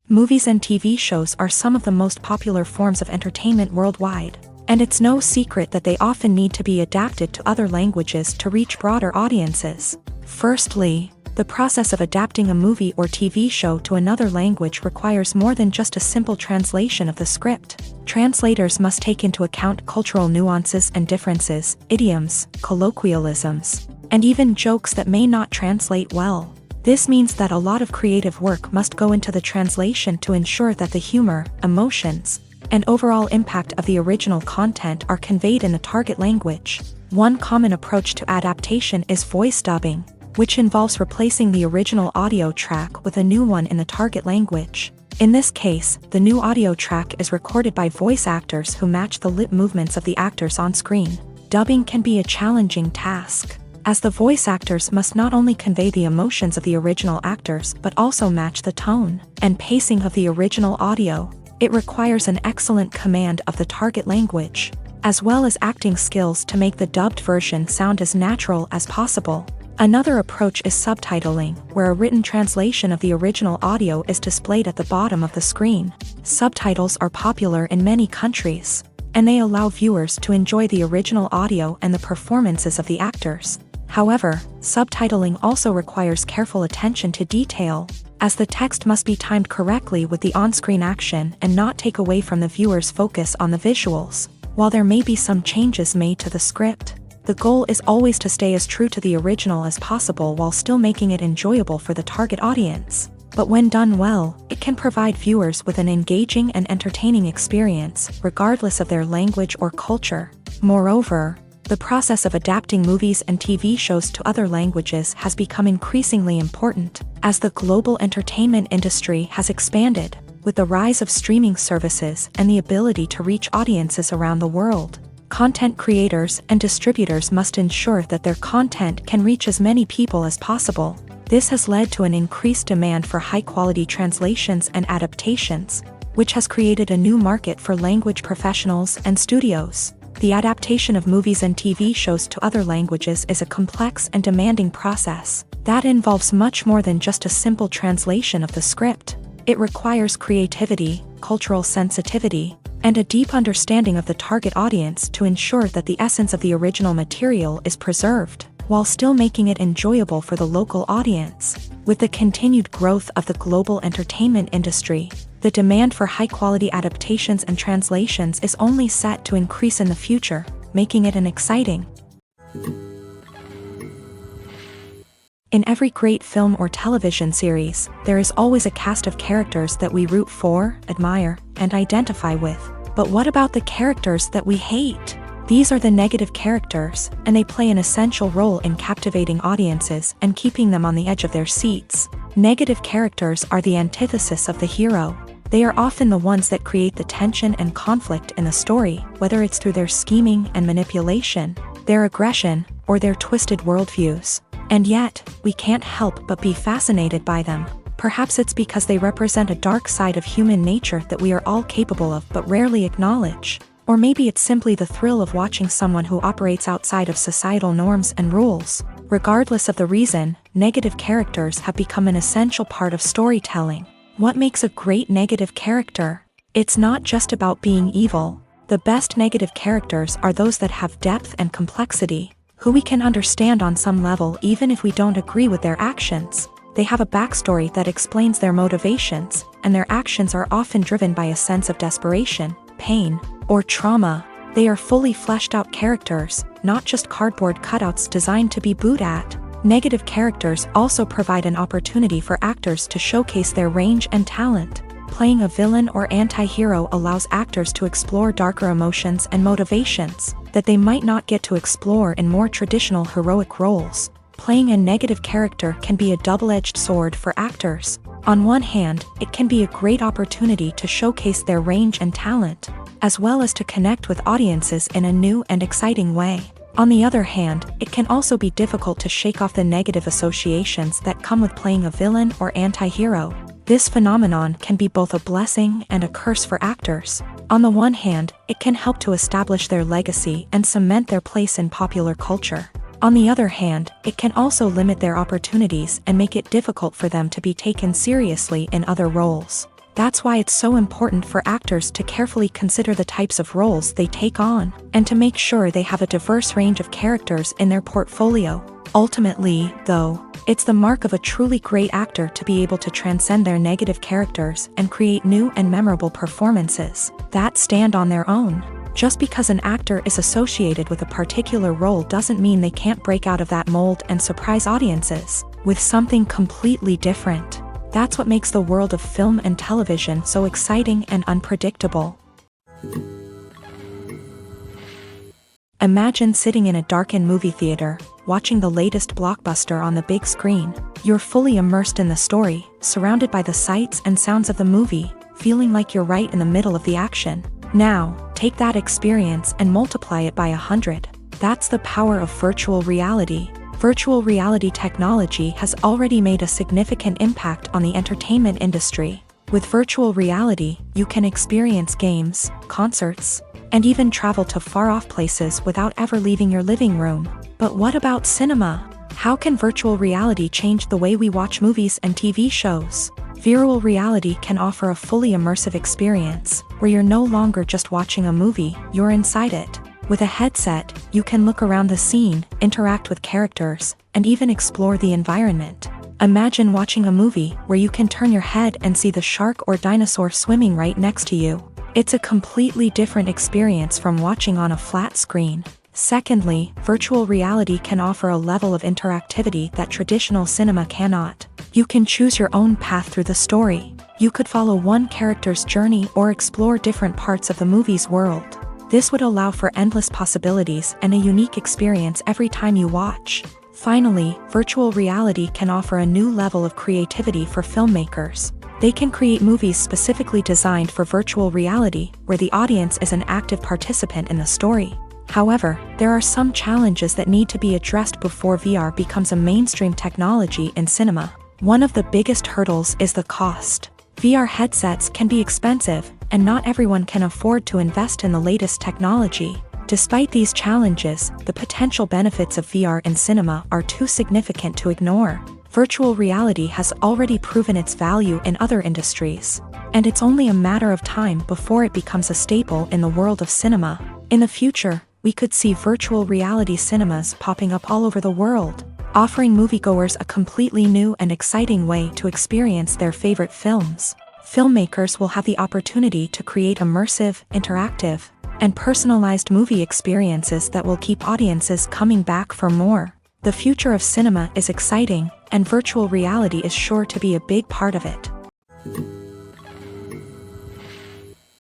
A: Movies and TV shows are some of the most popular forms of entertainment worldwide. And it's no secret that they often need to be adapted to other languages to reach broader audiences. Firstly, the process of adapting a movie or TV show to another language requires more than just a simple translation of the script. Translators must take into account cultural nuances and differences, idioms, colloquialisms, and even jokes that may not translate well. This means that a lot of creative work must go into the translation to ensure that the humor, emotions, and overall impact of the original content are conveyed in the target language. One common approach to adaptation is voice dubbing, which involves replacing the original audio track with a new one in the target language. In this case, the new audio track is recorded by voice actors who match the lip movements of the actors on screen. Dubbing can be a challenging task, as the voice actors must not only convey the emotions of the original actors but also match the tone and pacing of the original audio. It requires an excellent command of the target language, as well as acting skills to make the dubbed version sound as natural as possible. Another approach is subtitling, where a written translation of the original audio is displayed at the bottom of the screen. Subtitles are popular in many countries, and they allow viewers to enjoy the original audio and the performances of the actors. However, subtitling also requires careful attention to detail, as the text must be timed correctly with the on-screen action and not take away from the viewer's focus on the visuals. While there may be some changes made to the script, the goal is always to stay as true to the original as possible while still making it enjoyable for the target audience. But when done well, it can provide viewers with an engaging and entertaining experience, regardless of their language or culture. Moreover, the process of adapting movies and TV shows to other languages has become increasingly important, as the global entertainment industry has expanded. With the rise of streaming services and the ability to reach audiences around the world, content creators and distributors must ensure that their content can reach as many people as possible. This has led to an increased demand for high-quality translations and adaptations, which has created a new market for language professionals and studios. The adaptation of movies and TV shows to other languages is a complex and demanding process that involves much more than just a simple translation of the script. It requires creativity, cultural sensitivity, and a deep understanding of the target audience to ensure that the essence of the original material is preserved, while still making it enjoyable for the local audience. With the continued growth of the global entertainment industry, the demand for high-quality adaptations and translations is only set to increase in the future, making it an exciting. In every great film or television series, there is always a cast of characters that we root for, admire, and identify with. But what about the characters that we hate? These are the negative characters, and they play an essential role in captivating audiences and keeping them on the edge of their seats. Negative characters are the antithesis of the hero. They are often the ones that create the tension and conflict in the story, whether it's through their scheming and manipulation, their aggression, or their twisted worldviews. And yet, we can't help but be fascinated by them. Perhaps it's because they represent a dark side of human nature that we are all capable of but rarely acknowledge. Or maybe it's simply the thrill of watching someone who operates outside of societal norms and rules. Regardless of the reason, negative characters have become an essential part of storytelling. What makes a great negative character? It's not just about being evil. The best negative characters are those that have depth and complexity, who we can understand on some level even if we don't agree with their actions. They have a backstory that explains their motivations, and their actions are often driven by a sense of desperation, pain, or trauma. They are fully fleshed out characters, not just cardboard cutouts designed to be booed at. Negative characters also provide an opportunity for actors to showcase their range and talent. Playing a villain or anti-hero allows actors to explore darker emotions and motivations that they might not get to explore in more traditional heroic roles. Playing a negative character can be a double-edged sword for actors. On one hand, it can be a great opportunity to showcase their range and talent, as well as to connect with audiences in a new and exciting way. On the other hand, it can also be difficult to shake off the negative associations that come with playing a villain or anti-hero. This phenomenon can be both a blessing and a curse for actors. On the one hand, it can help to establish their legacy and cement their place in popular culture. On the other hand, it can also limit their opportunities and make it difficult for them to be taken seriously in other roles. That's why it's so important for actors to carefully consider the types of roles they take on, and to make sure they have a diverse range of characters in their portfolio. Ultimately, though, it's the mark of a truly great actor to be able to transcend their negative characters and create new and memorable performances that stand on their own. Just because an actor is associated with a particular role doesn't mean they can't break out of that mold and surprise audiences with something completely different. That's what makes the world of film and television so exciting and unpredictable. Imagine sitting in a darkened movie theater, watching the latest blockbuster on the big screen. You're fully immersed in the story, surrounded by the sights and sounds of the movie, feeling like you're right in the middle of the action. Now, take that experience and multiply it by 100. That's the power of virtual reality. Virtual reality technology has already made a significant impact on the entertainment industry. With virtual reality, you can experience games, concerts, and even travel to far-off places without ever leaving your living room. But what about cinema? How can virtual reality change the way we watch movies and TV shows? Virtual reality can offer a fully immersive experience, where you're no longer just watching a movie, you're inside it. With a headset, you can look around the scene, interact with characters, and even explore the environment. Imagine watching a movie where you can turn your head and see the shark or dinosaur swimming right next to you. It's a completely different experience from watching on a flat screen. Secondly, virtual reality can offer a level of interactivity that traditional cinema cannot. You can choose your own path through the story. You could follow one character's journey or explore different parts of the movie's world. This would allow for endless possibilities and a unique experience every time you watch. Finally, virtual reality can offer a new level of creativity for filmmakers. They can create movies specifically designed for virtual reality, where the audience is an active participant in the story. However, there are some challenges that need to be addressed before VR becomes a mainstream technology in cinema. One of the biggest hurdles is the cost. VR headsets can be expensive, and not everyone can afford to invest in the latest technology. Despite these challenges, the potential benefits of VR in cinema are too significant to ignore. Virtual reality has already proven its value in other industries, and it's only a matter of time before it becomes a staple in the world of cinema. In the future, we could see virtual reality cinemas popping up all over the world, offering moviegoers a completely new and exciting way to experience their favorite films. Filmmakers will have the opportunity to create immersive, interactive, and personalized movie experiences that will keep audiences coming back for more. The future of cinema is exciting, and virtual reality is sure to be a big part of it.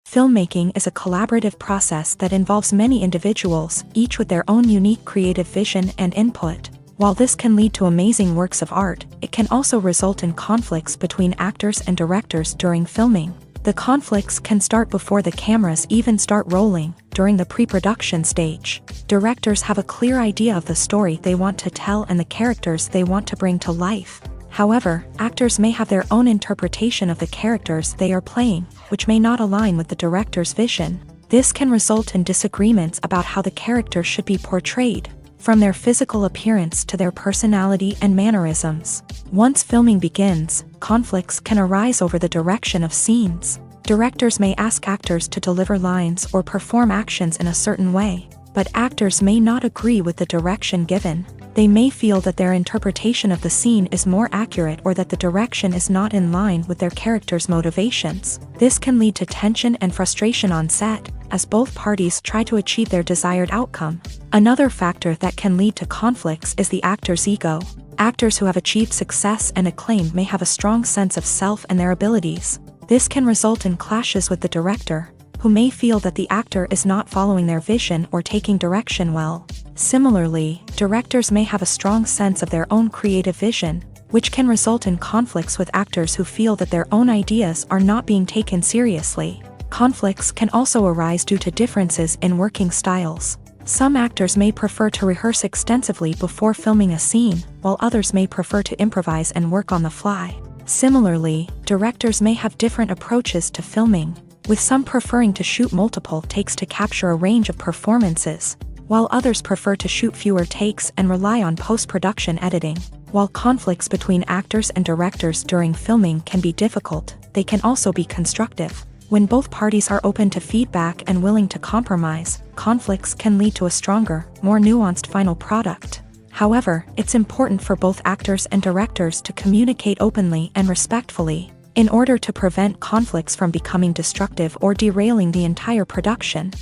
A: Filmmaking is a collaborative process that involves many individuals, each with their own unique creative vision and input. While this can lead to amazing works of art, it can also result in conflicts between actors and directors during filming. The conflicts can start before the cameras even start rolling, during the pre-production stage. Directors have a clear idea of the story they want to tell and the characters they want to bring to life. However, actors may have their own interpretation of the characters they are playing, which may not align with the director's vision. This can result in disagreements about how the character should be portrayed, from their physical appearance to their personality and mannerisms. Once filming begins, conflicts can arise over the direction of scenes. Directors may ask actors to deliver lines or perform actions in a certain way, but actors may not agree with the direction given. They may feel that their interpretation of the scene is more accurate or that the direction is not in line with their character's motivations. This can lead to tension and frustration on set, as both parties try to achieve their desired outcome. Another factor that can lead to conflicts is the actor's ego. Actors who have achieved success and acclaim may have a strong sense of self and their abilities. This can result in clashes with the director, who may feel that the actor is not following their vision or taking direction well. Similarly, directors may have a strong sense of their own creative vision, which can result in conflicts with actors who feel that their own ideas are not being taken seriously. Conflicts can also arise due to differences in working styles. Some actors may prefer to rehearse extensively before filming a scene, while others may prefer to improvise and work on the fly. Similarly, directors may have different approaches to filming, with some preferring to shoot multiple takes to capture a range of performances, while others prefer to shoot fewer takes and rely on post-production editing. While conflicts between actors and directors during filming can be difficult, they can also be constructive. When both parties are open to feedback and willing to compromise, conflicts can lead to a stronger, more nuanced final product. However, it's important for both actors and directors to communicate openly and respectfully, in order to prevent conflicts from becoming destructive or derailing the entire production.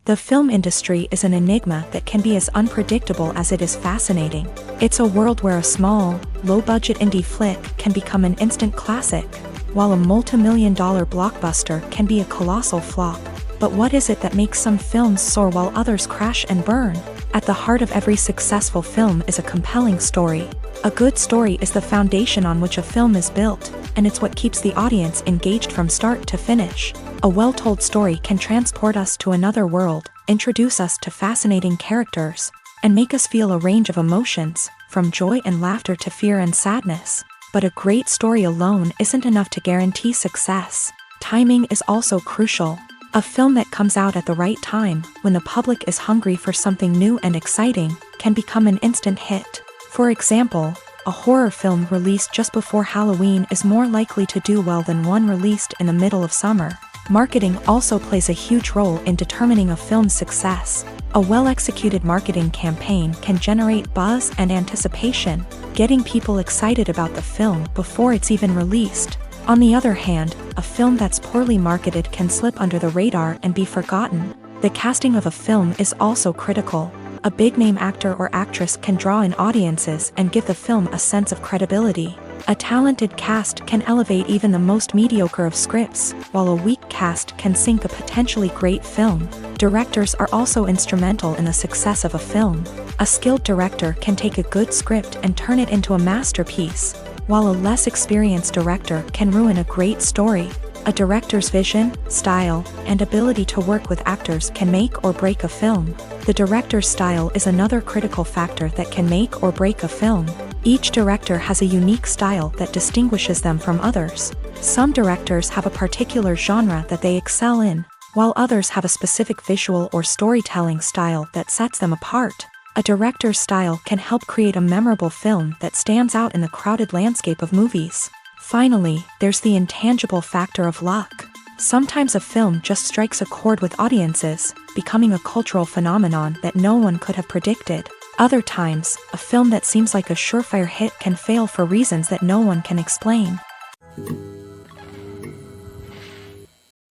A: The film industry is an enigma that can be as unpredictable as it is fascinating. It's a world where a small, low-budget indie flick can become an instant classic, while a multi-million-dollar blockbuster can be a colossal flop. But what is it that makes some films soar while others crash and burn? At the heart of every successful film is a compelling story. A good story is the foundation on which a film is built, and it's what keeps the audience engaged from start to finish. A well-told story can transport us to another world, introduce us to fascinating characters, and make us feel a range of emotions, from joy and laughter to fear and sadness. But a great story alone isn't enough to guarantee success. Timing is also crucial. A film that comes out at the right time, when the public is hungry for something new and exciting, can become an instant hit. For example, a horror film released just before Halloween is more likely to do well than one released in the middle of summer. Marketing also plays a huge role in determining a film's success. A well-executed marketing campaign can generate buzz and anticipation, getting people excited about the film before it's even released. On the other hand, a film that's poorly marketed can slip under the radar and be forgotten. The casting of a film is also critical. A big-name actor or actress can draw in audiences and give the film a sense of credibility. A talented cast can elevate even the most mediocre of scripts, while a weak cast can sink a potentially great film. Directors are also instrumental in the success of a film. A skilled director can take a good script and turn it into a masterpiece, while a less experienced director can ruin a great story. A director's vision, style, and ability to work with actors can make or break a film. The director's style is another critical factor that can make or break a film. Each director has a unique style that distinguishes them from others. Some directors have a particular genre that they excel in, while others have a specific visual or storytelling style that sets them apart. A director's style can help create a memorable film that stands out in the crowded landscape of movies. Finally, there's the intangible factor of luck. Sometimes a film just strikes a chord with audiences, becoming a cultural phenomenon that no one could have predicted. Other times, a film that seems like a surefire hit can fail for reasons that no one can explain.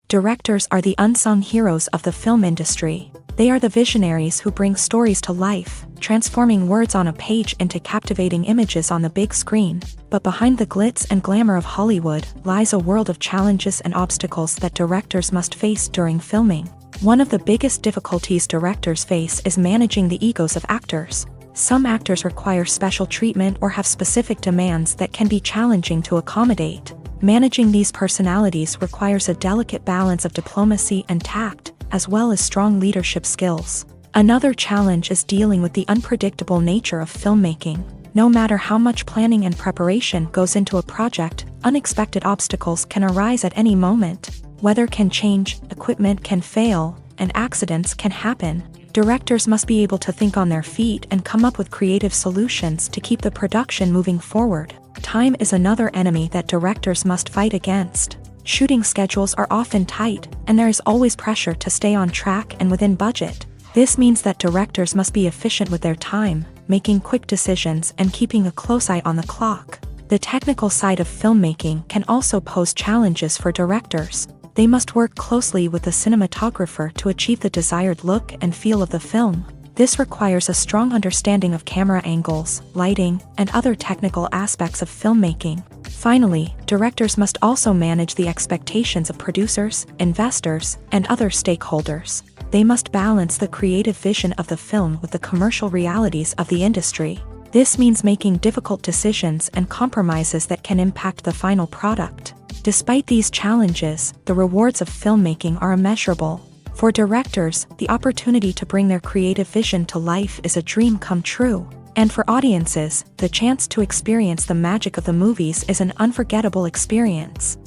A: Directors are the unsung heroes of the film industry. They are the visionaries who bring stories to life, transforming words on a page into captivating images on the big screen. But behind the glitz and glamour of Hollywood lies a world of challenges and obstacles that directors must face during filming. One of the biggest difficulties directors face is managing the egos of actors. Some actors require special treatment or have specific demands that can be challenging to accommodate. Managing these personalities requires a delicate balance of diplomacy and tact, as well as strong leadership skills. Another challenge is dealing with the unpredictable nature of filmmaking. No matter how much planning and preparation goes into a project, unexpected obstacles can arise at any moment. Weather can change, equipment can fail, and accidents can happen. Directors must be able to think on their feet and come up with creative solutions to keep the production moving forward. Time is another enemy that directors must fight against. Shooting schedules are often tight, and there is always pressure to stay on track and within budget. This means that directors must be efficient with their time, making quick decisions and keeping a close eye on the clock. The technical side of filmmaking can also pose challenges for directors. They must work closely with the cinematographer to achieve the desired look and feel of the film. This requires a strong understanding of camera angles, lighting, and other technical aspects of filmmaking. Finally, directors must also manage the expectations of producers, investors, and other stakeholders. They must balance the creative vision of the film with the commercial realities of the industry. This means making difficult decisions and compromises that can impact the final product. Despite these challenges, the rewards of filmmaking are immeasurable. For directors, the opportunity to bring their creative vision to life is a dream come true. And for audiences, the chance to experience the magic of the movies is an unforgettable experience.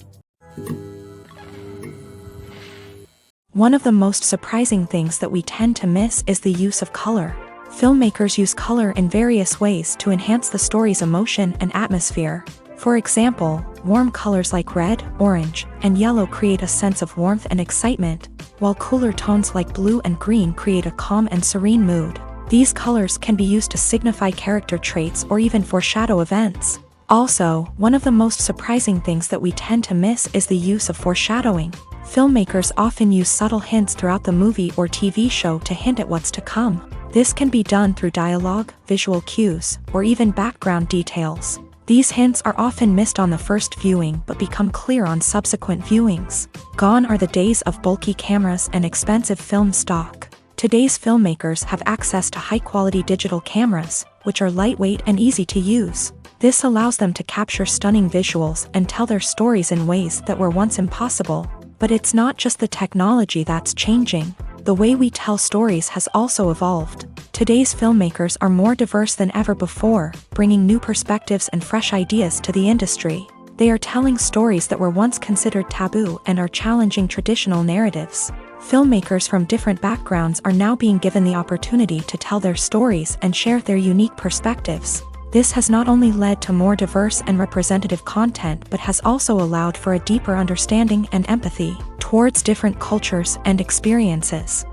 A: One of the most surprising things that we tend to miss is the use of color. Filmmakers use color in various ways to enhance the story's emotion and atmosphere. For example, warm colors like red, orange, and yellow create a sense of warmth and excitement, while cooler tones like blue and green create a calm and serene mood. These colors can be used to signify character traits or even foreshadow events. Also, one of the most surprising things that we tend to miss is the use of foreshadowing. Filmmakers often use subtle hints throughout the movie or TV show to hint at what's to come. This can be done through dialogue, visual cues, or even background details. These hints are often missed on the first viewing but become clear on subsequent viewings. Gone are the days of bulky cameras and expensive film stock. Today's filmmakers have access to high-quality digital cameras, which are lightweight and easy to use. This allows them to capture stunning visuals and tell their stories in ways that were once impossible. But it's not just the technology that's changing. The way we tell stories has also evolved. Today's filmmakers are more diverse than ever before, bringing new perspectives and fresh ideas to the industry. They are telling stories that were once considered taboo and are challenging traditional narratives. Filmmakers from different backgrounds are now being given the opportunity to tell their stories and share their unique perspectives. This has not only led to more diverse and representative content but has also allowed for a deeper understanding and empathy towards different cultures and experiences.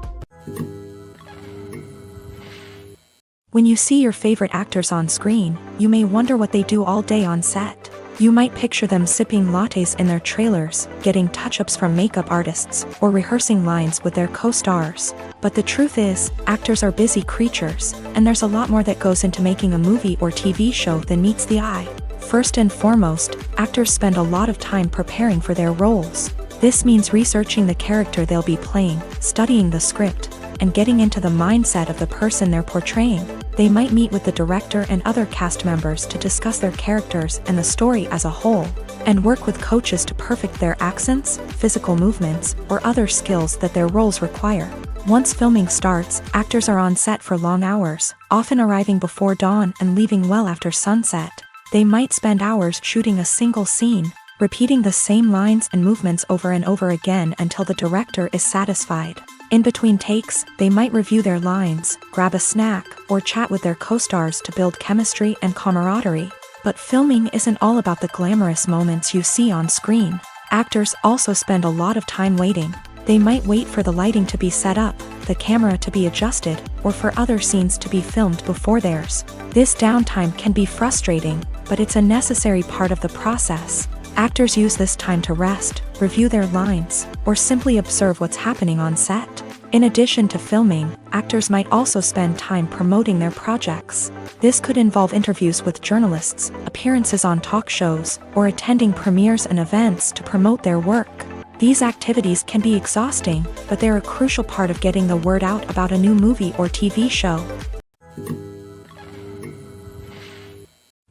A: When you see your favorite actors on screen, you may wonder what they do all day on set. You might picture them sipping lattes in their trailers, getting touch-ups from makeup artists, or rehearsing lines with their co-stars. But the truth is, actors are busy creatures, and there's a lot more that goes into making a movie or TV show than meets the eye. First and foremost, actors spend a lot of time preparing for their roles. This means researching the character they'll be playing, studying the script, and getting into the mindset of the person they're portraying. They might meet with the director and other cast members to discuss their characters and the story as a whole, and work with coaches to perfect their accents, physical movements, or other skills that their roles require. Once filming starts, actors are on set for long hours, often arriving before dawn and leaving well after sunset. They might spend hours shooting a single scene, repeating the same lines and movements over and over again until the director is satisfied. In between takes, they might review their lines, grab a snack, or chat with their co-stars to build chemistry and camaraderie. But filming isn't all about the glamorous moments you see on screen. Actors also spend a lot of time waiting. They might wait for the lighting to be set up, the camera to be adjusted, or for other scenes to be filmed before theirs. This downtime can be frustrating, but it's a necessary part of the process. Actors use this time to rest, review their lines, or simply observe what's happening on set. In addition to filming, actors might also spend time promoting their projects. This could involve interviews with journalists, appearances on talk shows, or attending premieres and events to promote their work. These activities can be exhausting, but they're a crucial part of getting the word out about a new movie or TV show.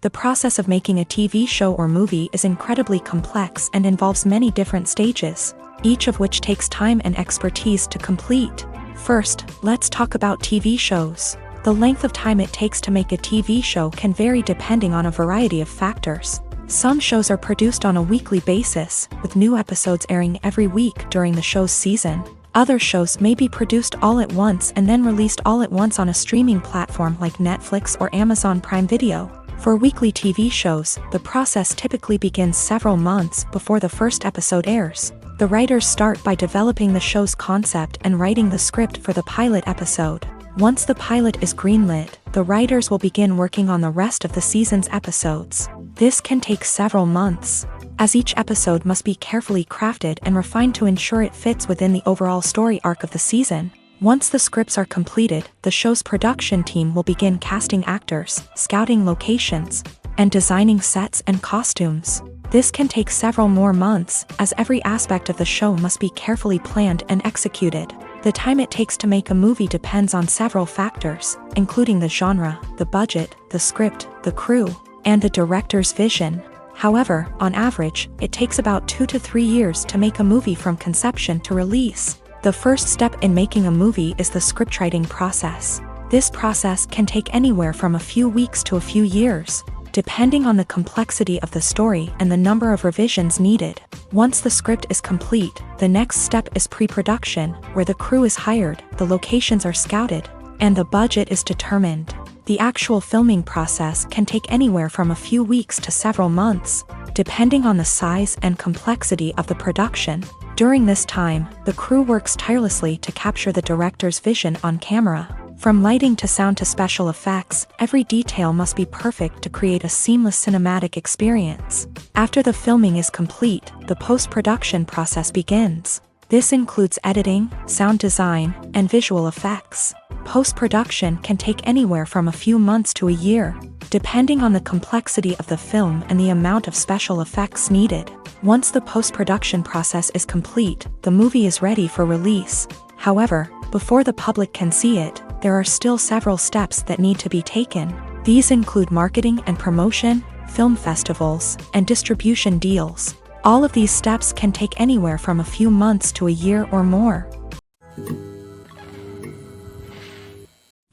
A: The process of making a TV show or movie is incredibly complex and involves many different stages, each of which takes time and expertise to complete. First, let's talk about TV shows. The length of time it takes to make a TV show can vary depending on a variety of factors. Some shows are produced on a weekly basis, with new episodes airing every week during the show's season. Other shows may be produced all at once and then released all at once on a streaming platform like Netflix or Amazon Prime Video. For weekly TV shows, the process typically begins several months before the first episode airs. The writers start by developing the show's concept and writing the script for the pilot episode. Once the pilot is greenlit, the writers will begin working on the rest of the season's episodes. This can take several months, as each episode must be carefully crafted and refined to ensure it fits within the overall story arc of the season. Once the scripts are completed, the show's production team will begin casting actors, scouting locations, and designing sets and costumes. This can take several more months, as every aspect of the show must be carefully planned and executed. The time it takes to make a movie depends on several factors, including the genre, the budget, the script, the crew, and the director's vision. However, on average, it takes about 2 to 3 years to make a movie from conception to release. The first step in making a movie is the scriptwriting process. This process can take anywhere from a few weeks to a few years, depending on the complexity of the story and the number of revisions needed. Once the script is complete, the next step is pre-production, where the crew is hired, the locations are scouted, and the budget is determined. The actual filming process can take anywhere from a few weeks to several months, depending on the size and complexity of the production. During this time, the crew works tirelessly to capture the director's vision on camera. From lighting to sound to special effects, every detail must be perfect to create a seamless cinematic experience. After the filming is complete, the post-production process begins. This includes editing, sound design, and visual effects. Post-production can take anywhere from a few months to a year, depending on the complexity of the film and the amount of special effects needed. Once the post-production process is complete, the movie is ready for release. However, before the public can see it, there are still several steps that need to be taken. These include marketing and promotion, film festivals, and distribution deals. All of these steps can take anywhere from a few months to a year or more.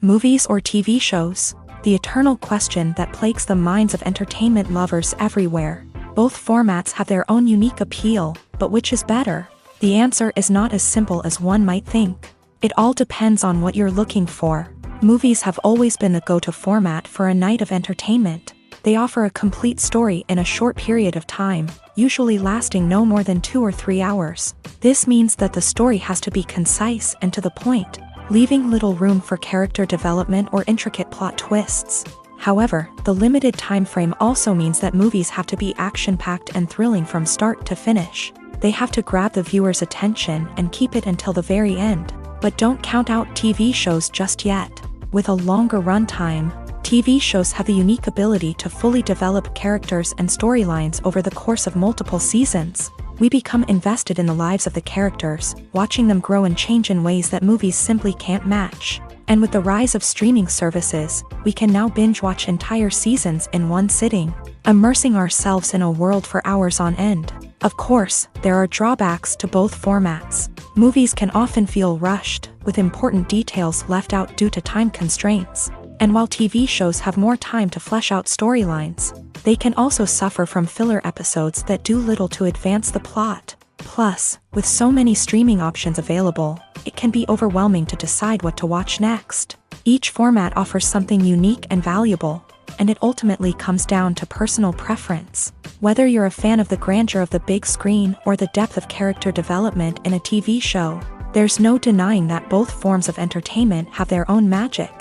A: Movies or TV shows? The eternal question that plagues the minds of entertainment lovers everywhere. Both formats have their own unique appeal, but which is better? The answer is not as simple as one might think. It all depends on what you're looking for. Movies have always been the go-to format for a night of entertainment. They offer a complete story in a short period of time, usually lasting no more than 2 or 3 hours. This means that the story has to be concise and to the point, leaving little room for character development or intricate plot twists. However, the limited time frame also means that movies have to be action-packed and thrilling from start to finish. They have to grab the viewer's attention and keep it until the very end. But don't count out TV shows just yet. With a longer runtime, TV shows have the unique ability to fully develop characters and storylines over the course of multiple seasons. We become invested in the lives of the characters, watching them grow and change in ways that movies simply can't match. And with the rise of streaming services, we can now binge-watch entire seasons in one sitting, immersing ourselves in a world for hours on end. Of course, there are drawbacks to both formats. Movies can often feel rushed, with important details left out due to time constraints. And while TV shows have more time to flesh out storylines, they can also suffer from filler episodes that do little to advance the plot. Plus, with so many streaming options available, it can be overwhelming to decide what to watch next. Each format offers something unique and valuable, and it ultimately comes down to personal preference. Whether you're a fan of the grandeur of the big screen or the depth of character development in a TV show, there's no denying that both forms of entertainment have their own magic.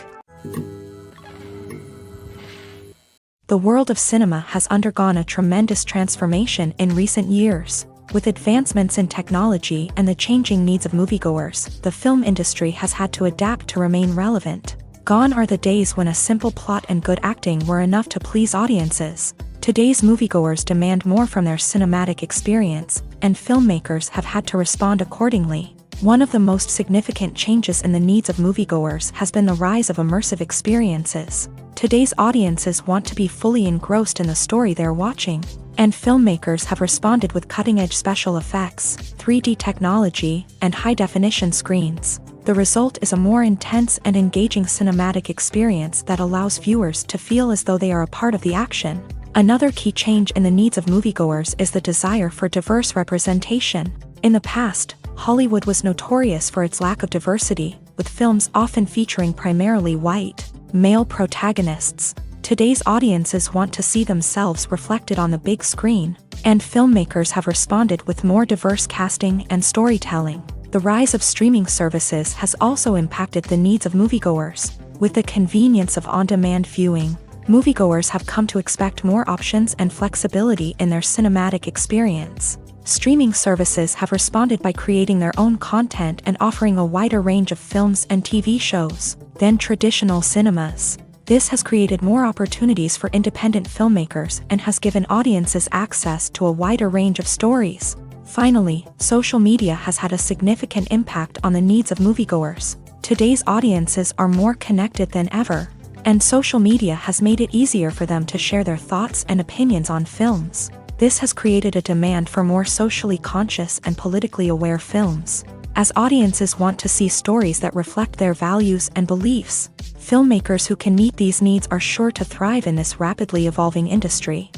A: The world of cinema has undergone a tremendous transformation in recent years. With advancements in technology and the changing needs of moviegoers, the film industry has had to adapt to remain relevant. Gone are the days when a simple plot and good acting were enough to please audiences. Today's moviegoers demand more from their cinematic experience, and filmmakers have had to respond accordingly. One of the most significant changes in the needs of moviegoers has been the rise of immersive experiences. Today's audiences want to be fully engrossed in the story they're watching, and filmmakers have responded with cutting-edge special effects, 3D technology, and high-definition screens. The result is a more intense and engaging cinematic experience that allows viewers to feel as though they are a part of the action. Another key change in the needs of moviegoers is the desire for diverse representation. In the past, Hollywood was notorious for its lack of diversity, with films often featuring primarily white, male protagonists. Today's audiences want to see themselves reflected on the big screen, and filmmakers have responded with more diverse casting and storytelling. The rise of streaming services has also impacted the needs of moviegoers. With the convenience of on-demand viewing, moviegoers have come to expect more options and flexibility in their cinematic experience. Streaming services have responded by creating their own content and offering a wider range of films and TV shows than traditional cinemas. This has created more opportunities for independent filmmakers and has given audiences access to a wider range of stories. Finally, social media has had a significant impact on the needs of moviegoers. Today's audiences are more connected than ever, and social media has made it easier for them to share their thoughts and opinions on films. This has created a demand for more socially conscious and politically aware films. As audiences want to see stories that reflect their values and beliefs, filmmakers who can meet these needs are sure to thrive in this rapidly evolving industry.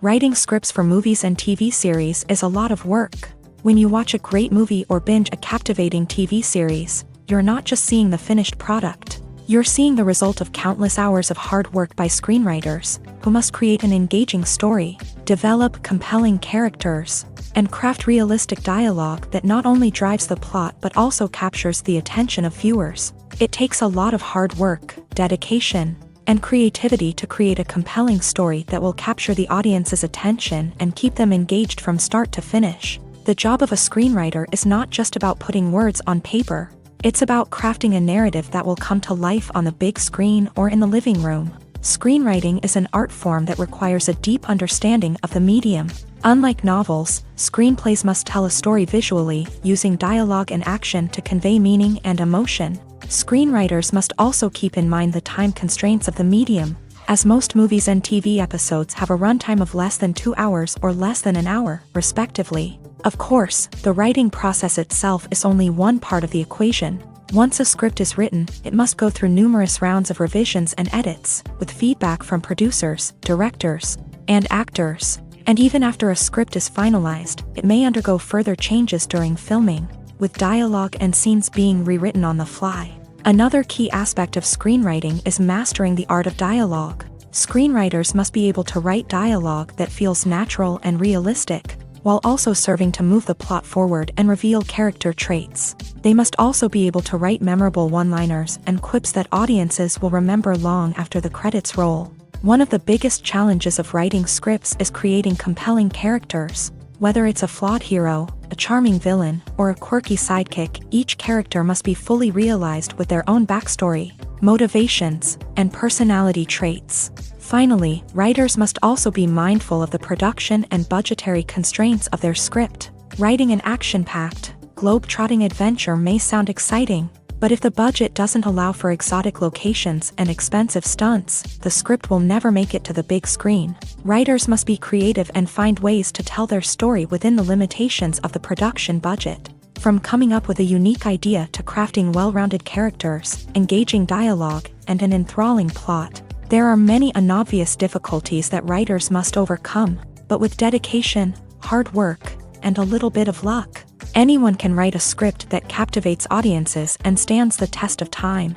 A: Writing scripts for movies and TV series is a lot of work. When you watch a great movie or binge a captivating TV series, you're not just seeing the finished product. You're seeing the result of countless hours of hard work by screenwriters, who must create an engaging story, develop compelling characters, and craft realistic dialogue that not only drives the plot but also captures the attention of viewers. It takes a lot of hard work, dedication, and creativity to create a compelling story that will capture the audience's attention and keep them engaged from start to finish. The job of a screenwriter is not just about putting words on paper. It's about crafting a narrative that will come to life on the big screen or in the living room. Screenwriting is an art form that requires a deep understanding of the medium. Unlike novels, screenplays must tell a story visually, using dialogue and action to convey meaning and emotion. Screenwriters must also keep in mind the time constraints of the medium, as most movies and TV episodes have a runtime of less than 2 hours or less than an hour, respectively. Of course, the writing process itself is only one part of the equation. Once a script is written, it must go through numerous rounds of revisions and edits, with feedback from producers, directors, and actors. And even after a script is finalized, it may undergo further changes during filming, with dialogue and scenes being rewritten on the fly. Another key aspect of screenwriting is mastering the art of dialogue. Screenwriters must be able to write dialogue that feels natural and realistic, while also serving to move the plot forward and reveal character traits. They must also be able to write memorable one-liners and quips that audiences will remember long after the credits roll. One of the biggest challenges of writing scripts is creating compelling characters. Whether it's a flawed hero, a charming villain, or a quirky sidekick, each character must be fully realized with their own backstory, motivations, and personality traits. Finally, writers must also be mindful of the production and budgetary constraints of their script. Writing an action-packed, globe-trotting adventure may sound exciting, but if the budget doesn't allow for exotic locations and expensive stunts, the script will never make it to the big screen. Writers must be creative and find ways to tell their story within the limitations of the production budget. From coming up with a unique idea to crafting well-rounded characters, engaging dialogue, and an enthralling plot, there are many unobvious difficulties that writers must overcome, but with dedication, hard work, and a little bit of luck, anyone can write a script that captivates audiences and stands the test of time.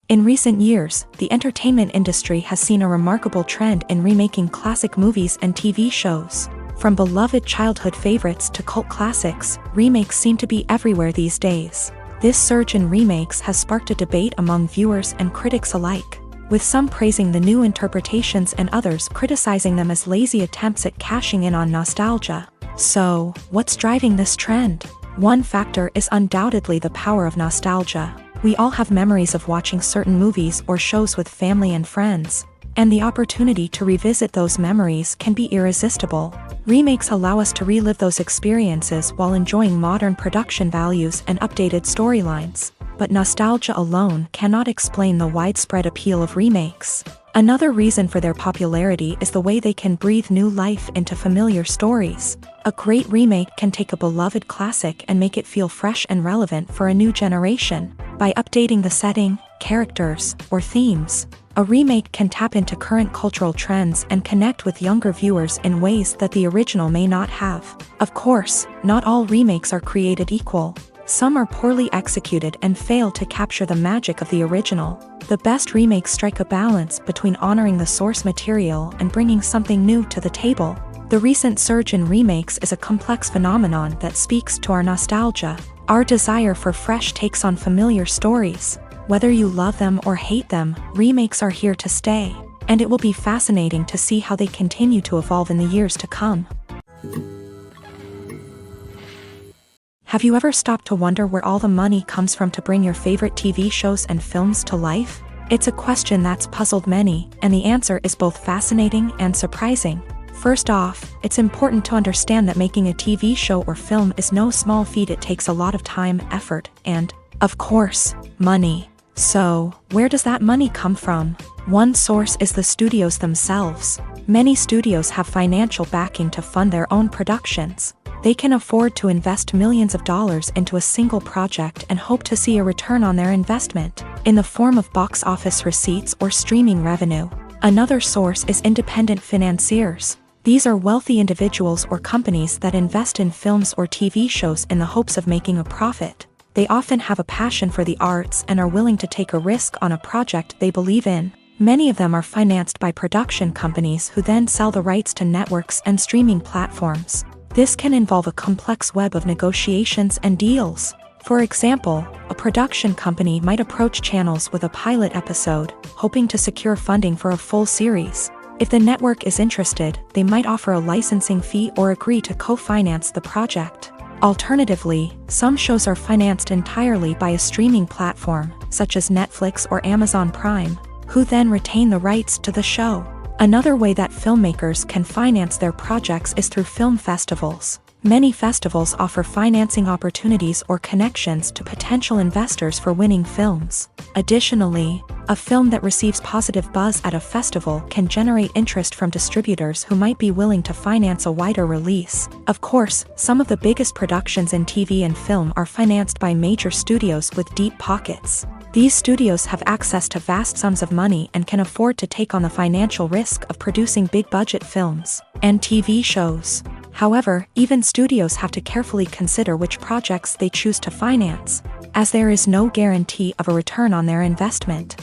A: In recent years, the entertainment industry has seen a remarkable trend in remaking classic movies and TV shows. From beloved childhood favorites to cult classics, remakes seem to be everywhere these days. This surge in remakes has sparked a debate among viewers and critics alike, with some praising the new interpretations and others criticizing them as lazy attempts at cashing in on nostalgia. So, what's driving this trend? One factor is undoubtedly the power of nostalgia. We all have memories of watching certain movies or shows with family and friends, and the opportunity to revisit those memories can be irresistible. Remakes allow us to relive those experiences while enjoying modern production values and updated storylines. But nostalgia alone cannot explain the widespread appeal of remakes. Another reason for their popularity is the way they can breathe new life into familiar stories. A great remake can take a beloved classic and make it feel fresh and relevant for a new generation. By updating the setting, characters, or themes, a remake can tap into current cultural trends and connect with younger viewers in ways that the original may not have. Of course, not all remakes are created equal. Some are poorly executed and fail to capture the magic of the original. The best remakes strike a balance between honoring the source material and bringing something new to the table. The recent surge in remakes is a complex phenomenon that speaks to our nostalgia, our desire for fresh takes on familiar stories. Whether you love them or hate them, remakes are here to stay, and it will be fascinating to see how they continue to evolve in the years to come. Have you ever stopped to wonder where all the money comes from to bring your favorite TV shows and films to life? It's a question that's puzzled many, and the answer is both fascinating and surprising. First off, it's important to understand that making a TV show or film is no small feat. It takes a lot of time, effort, and, of course, money. So, where does that money come from? One source is the studios themselves. Many studios have financial backing to fund their own productions. They can afford to invest millions of dollars into a single project and hope to see a return on their investment, in the form of box office receipts or streaming revenue. Another source is independent financiers. These are wealthy individuals or companies that invest in films or TV shows in the hopes of making a profit. They often have a passion for the arts and are willing to take a risk on a project they believe in. Many of them are financed by production companies who then sell the rights to networks and streaming platforms. This can involve a complex web of negotiations and deals. For example, a production company might approach channels with a pilot episode, hoping to secure funding for a full series. If the network is interested, they might offer a licensing fee or agree to co-finance the project. Alternatively, some shows are financed entirely by a streaming platform, such as Netflix or Amazon Prime, who then retain the rights to the show. Another way that filmmakers can finance their projects is through film festivals. Many festivals offer financing opportunities or connections to potential investors for winning films. Additionally, a film that receives positive buzz at a festival can generate interest from distributors who might be willing to finance a wider release. Of course, some of the biggest productions in TV and film are financed by major studios with deep pockets. These studios have access to vast sums of money and can afford to take on the financial risk of producing big-budget films and TV shows. However, even studios have to carefully consider which projects they choose to finance, as there is no guarantee of a return on their investment.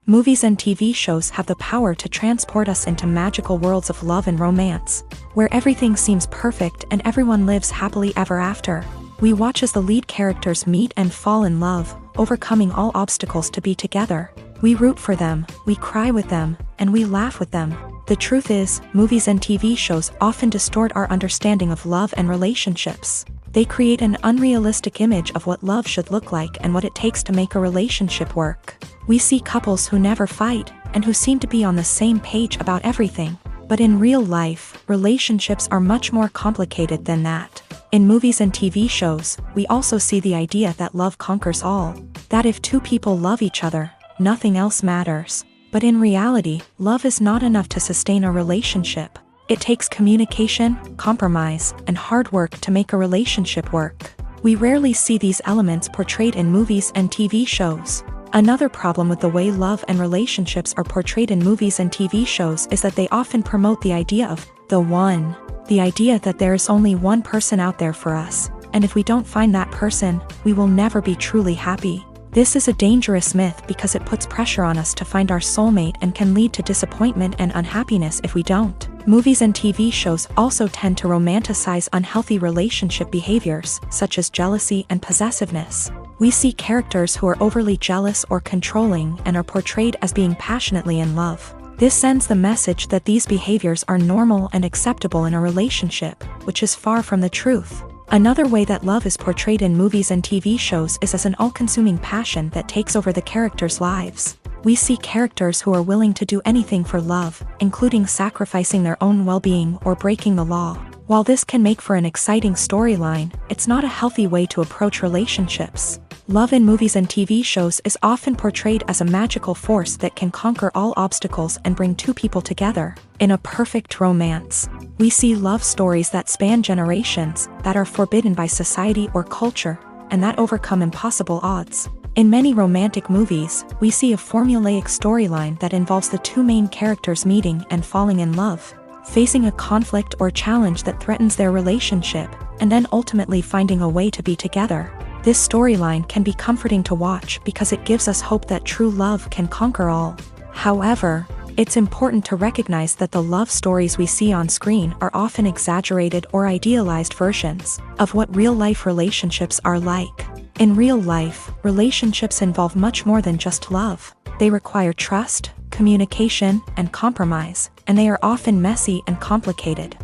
A: Movies and TV shows have the power to transport us into magical worlds of love and romance, where everything seems perfect and everyone lives happily ever after. We watch as the lead characters meet and fall in love, overcoming all obstacles to be together. We root for them, we cry with them, and we laugh with them. The truth is, movies and TV shows often distort our understanding of love and relationships. They create an unrealistic image of what love should look like and what it takes to make a relationship work. We see couples who never fight, and who seem to be on the same page about everything. But in real life, relationships are much more complicated than that. In movies and TV shows, we also see the idea that love conquers all. That if two people love each other, nothing else matters. But in reality, love is not enough to sustain a relationship. It takes communication, compromise, and hard work to make a relationship work. We rarely see these elements portrayed in movies and TV shows. Another problem with the way love and relationships are portrayed in movies and TV shows is that they often promote the idea of the one. The idea that there is only one person out there for us, and if we don't find that person, we will never be truly happy. This is a dangerous myth because it puts pressure on us to find our soulmate and can lead to disappointment and unhappiness if we don't. Movies and TV shows also tend to romanticize unhealthy relationship behaviors, such as jealousy and possessiveness. We see characters who are overly jealous or controlling and are portrayed as being passionately in love. This sends the message that these behaviors are normal and acceptable in a relationship, which is far from the truth. Another way that love is portrayed in movies and TV shows is as an all-consuming passion that takes over the characters' lives. We see characters who are willing to do anything for love, including sacrificing their own well-being or breaking the law. While this can make for an exciting storyline, it's not a healthy way to approach relationships. Love in movies and TV shows is often portrayed as a magical force that can conquer all obstacles and bring two people together. In a perfect romance, we see love stories that span generations, that are forbidden by society or culture, and that overcome impossible odds. In many romantic movies, we see a formulaic storyline that involves the two main characters meeting and falling in love, facing a conflict or challenge that threatens their relationship, and then ultimately finding a way to be together. This storyline can be comforting to watch because it gives us hope that true love can conquer all. However, it's important to recognize that the love stories we see on screen are often exaggerated or idealized versions of what real-life relationships are like. In real life, relationships involve much more than just love. They require trust, communication, and compromise, and they are often messy and complicated.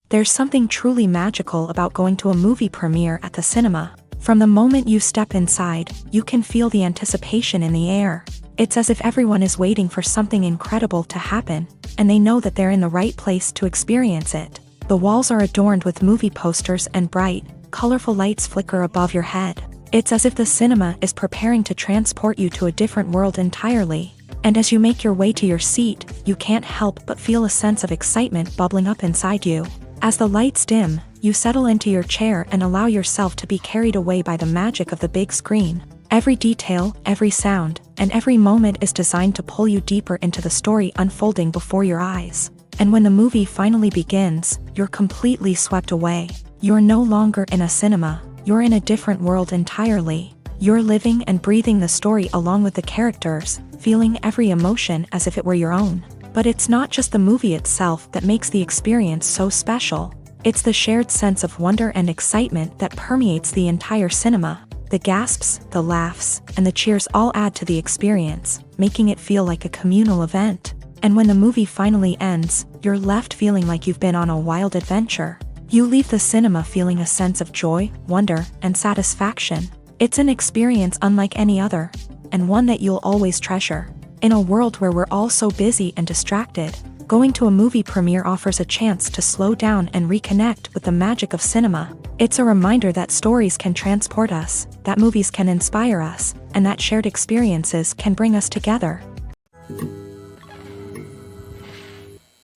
A: There's something truly magical about going to a movie premiere at the cinema. From the moment you step inside, you can feel the anticipation in the air. It's as if everyone is waiting for something incredible to happen, and they know that they're in the right place to experience it. The walls are adorned with movie posters and bright, colorful lights flicker above your head. It's as if the cinema is preparing to transport you to a different world entirely. And as you make your way to your seat, you can't help but feel a sense of excitement bubbling up inside you. As the lights dim, you settle into your chair and allow yourself to be carried away by the magic of the big screen. Every detail, every sound, and every moment is designed to pull you deeper into the story unfolding before your eyes. And when the movie finally begins, you're completely swept away. You're no longer in a cinema, you're in a different world entirely. You're living and breathing the story along with the characters, feeling every emotion as if it were your own. But it's not just the movie itself that makes the experience so special. It's the shared sense of wonder and excitement that permeates the entire cinema. The gasps, the laughs, and the cheers all add to the experience, making it feel like a communal event. And when the movie finally ends, you're left feeling like you've been on a wild adventure. You leave the cinema feeling a sense of joy, wonder, and satisfaction. It's an experience unlike any other, and one that you'll always treasure. In a world where we're all so busy and distracted, going to a movie premiere offers a chance to slow down and reconnect with the magic of cinema. It's a reminder that stories can transport us, that movies can inspire us, and that shared experiences can bring us together.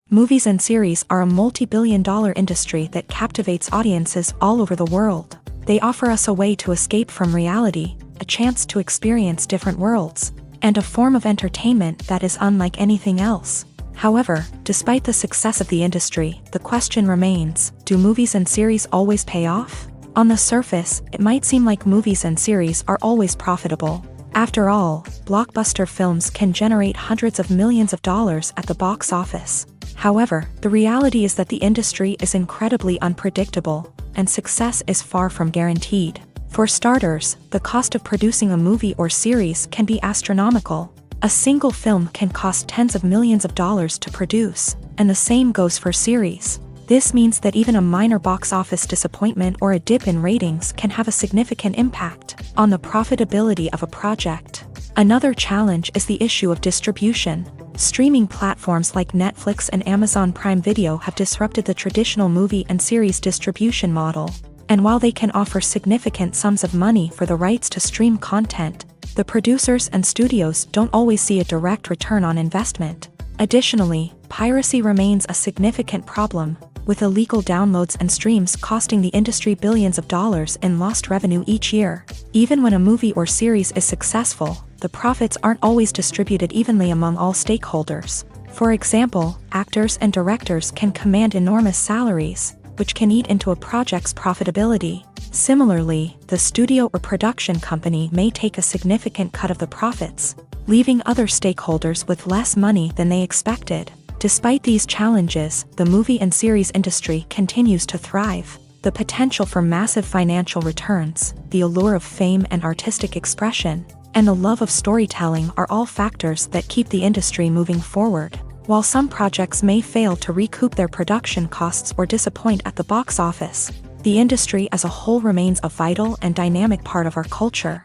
A: Movies and series are a multi-billion-dollar industry that captivates audiences all over the world. They offer us a way to escape from reality, a chance to experience different worlds, and a form of entertainment that is unlike anything else. However, despite the success of the industry, the question remains, do movies and series always pay off? On the surface, it might seem like movies and series are always profitable. After all, blockbuster films can generate hundreds of millions of dollars at the box office. However, the reality is that the industry is incredibly unpredictable, and success is far from guaranteed. For starters, the cost of producing a movie or series can be astronomical. A single film can cost tens of millions of dollars to produce, and the same goes for series. This means that even a minor box office disappointment or a dip in ratings can have a significant impact on the profitability of a project. Another challenge is the issue of distribution. Streaming platforms like Netflix and Amazon Prime Video have disrupted the traditional movie and series distribution model. And while they can offer significant sums of money for the rights to stream content, the producers and studios don't always see a direct return on investment. Additionally, piracy remains a significant problem, with illegal downloads and streams costing the industry billions of dollars in lost revenue each year. Even when a movie or series is successful, the profits aren't always distributed evenly among all stakeholders. For example, actors and directors can command enormous salaries, which can eat into a project's profitability. Similarly, the studio or production company may take a significant cut of the profits, leaving other stakeholders with less money than they expected. Despite these challenges, the movie and series industry continues to thrive. The potential for massive financial returns, the allure of fame and artistic expression, and the love of storytelling are all factors that keep the industry moving forward. While some projects may fail to recoup their production costs or disappoint at the box office, the industry as a whole remains a vital and dynamic part of our culture.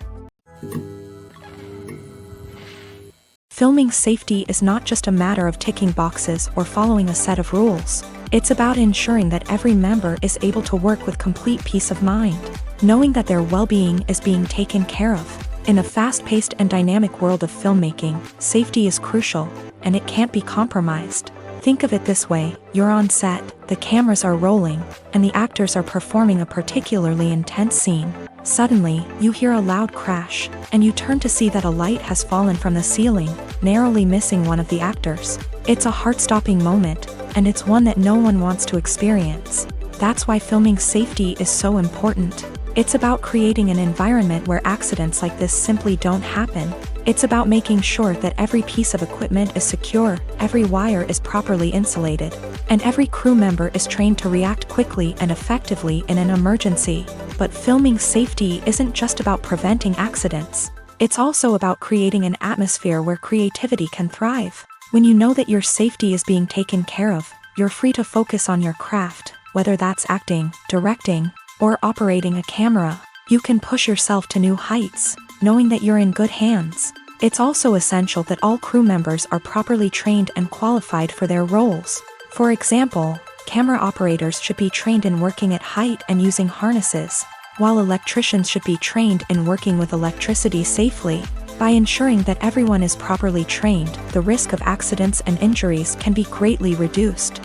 A: Filming safety is not just a matter of ticking boxes or following a set of rules. It's about ensuring that every member is able to work with complete peace of mind, knowing that their well-being is being taken care of. In a fast-paced and dynamic world of filmmaking, safety is crucial, and it can't be compromised. Think of it this way: you're on set, the cameras are rolling, and the actors are performing a particularly intense scene. Suddenly, you hear a loud crash, and you turn to see that a light has fallen from the ceiling, narrowly missing one of the actors. It's a heart-stopping moment, and it's one that no one wants to experience. That's why filming safety is so important. It's about creating an environment where accidents like this simply don't happen. It's about making sure that every piece of equipment is secure, every wire is properly insulated, and every crew member is trained to react quickly and effectively in an emergency. But filming safety isn't just about preventing accidents. It's also about creating an atmosphere where creativity can thrive. When you know that your safety is being taken care of, you're free to focus on your craft, whether that's acting, directing, or operating a camera. You can push yourself to new heights, knowing that you're in good hands. It's also essential that all crew members are properly trained and qualified for their roles. For example, camera operators should be trained in working at height and using harnesses, while electricians should be trained in working with electricity safely. By ensuring that everyone is properly trained, the risk of accidents and injuries can be greatly reduced.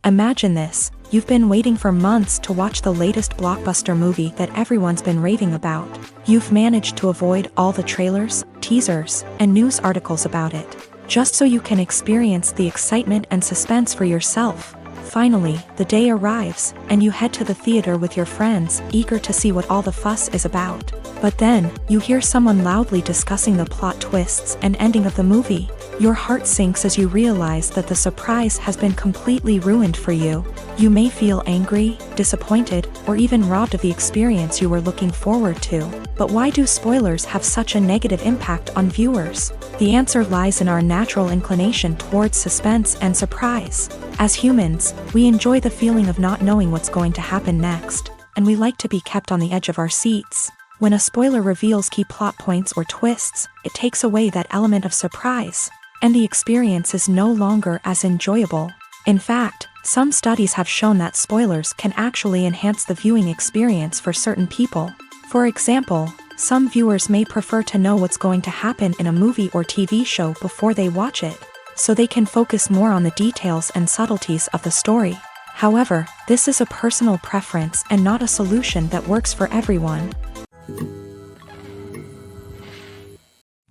A: Imagine this: you've been waiting for months to watch the latest blockbuster movie that everyone's been raving about. You've managed to avoid all the trailers, teasers, and news articles about it, just so you can experience the excitement and suspense for yourself. Finally, the day arrives, and you head to the theater with your friends, eager to see what all the fuss is about. But then, you hear someone loudly discussing the plot twists and ending of the movie. Your heart sinks as you realize that the surprise has been completely ruined for you. You may feel angry, disappointed, or even robbed of the experience you were looking forward to. But why do spoilers have such a negative impact on viewers? The answer lies in our natural inclination towards suspense and surprise. As humans, we enjoy the feeling of not knowing what's going to happen next, and we like to be kept on the edge of our seats. When a spoiler reveals key plot points or twists, it takes away that element of surprise, and the experience is no longer as enjoyable. In fact, some studies have shown that spoilers can actually enhance the viewing experience for certain people. For example, some viewers may prefer to know what's going to happen in a movie or TV show before they watch it, so they can focus more on the details and subtleties of the story. However, this is a personal preference and not a solution that works for everyone.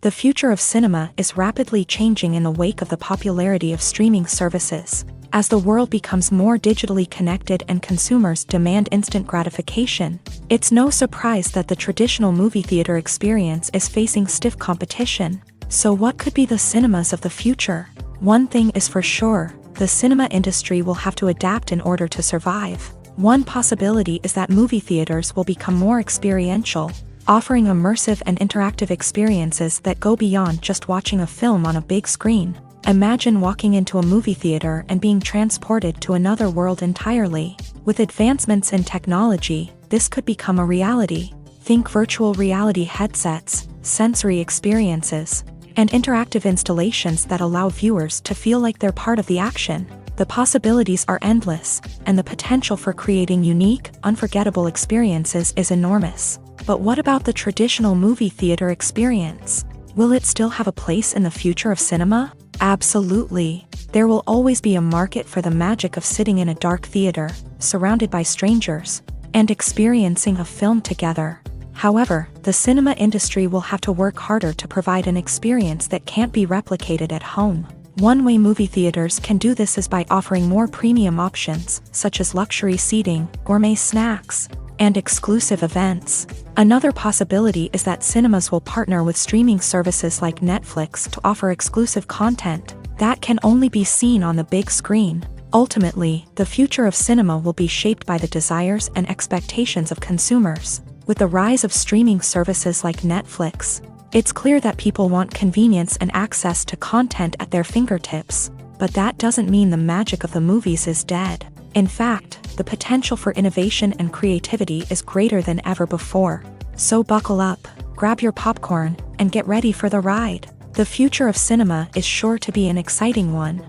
A: The future of cinema is rapidly changing in the wake of the popularity of streaming services. As the world becomes more digitally connected and consumers demand instant gratification, it's no surprise that the traditional movie theater experience is facing stiff competition. So what could be the cinemas of the future? One thing is for sure: the cinema industry will have to adapt in order to survive. One possibility is that movie theaters will become more experiential, offering immersive and interactive experiences that go beyond just watching a film on a big screen. Imagine walking into a movie theater and being transported to another world entirely. With advancements in technology, this could become a reality. Think virtual reality headsets, sensory experiences, and interactive installations that allow viewers to feel like they're part of the action. The possibilities are endless, and the potential for creating unique, unforgettable experiences is enormous. But what about the traditional movie theater experience? Will it still have a place in the future of cinema? Absolutely. There will always be a market for the magic of sitting in a dark theater, surrounded by strangers, and experiencing a film together. However, the cinema industry will have to work harder to provide an experience that can't be replicated at home. One way movie theaters can do this is by offering more premium options, such as luxury seating, gourmet snacks, and exclusive events. Another possibility is that cinemas will partner with streaming services like Netflix to offer exclusive content that can only be seen on the big screen. Ultimately, the future of cinema will be shaped by the desires and expectations of consumers. With the rise of streaming services like Netflix, it's clear that people want convenience and access to content at their fingertips. But that doesn't mean the magic of the movies is dead. In fact, the potential for innovation and creativity is greater than ever before. So buckle up, grab your popcorn, and get ready for the ride. The future of cinema is sure to be an exciting one.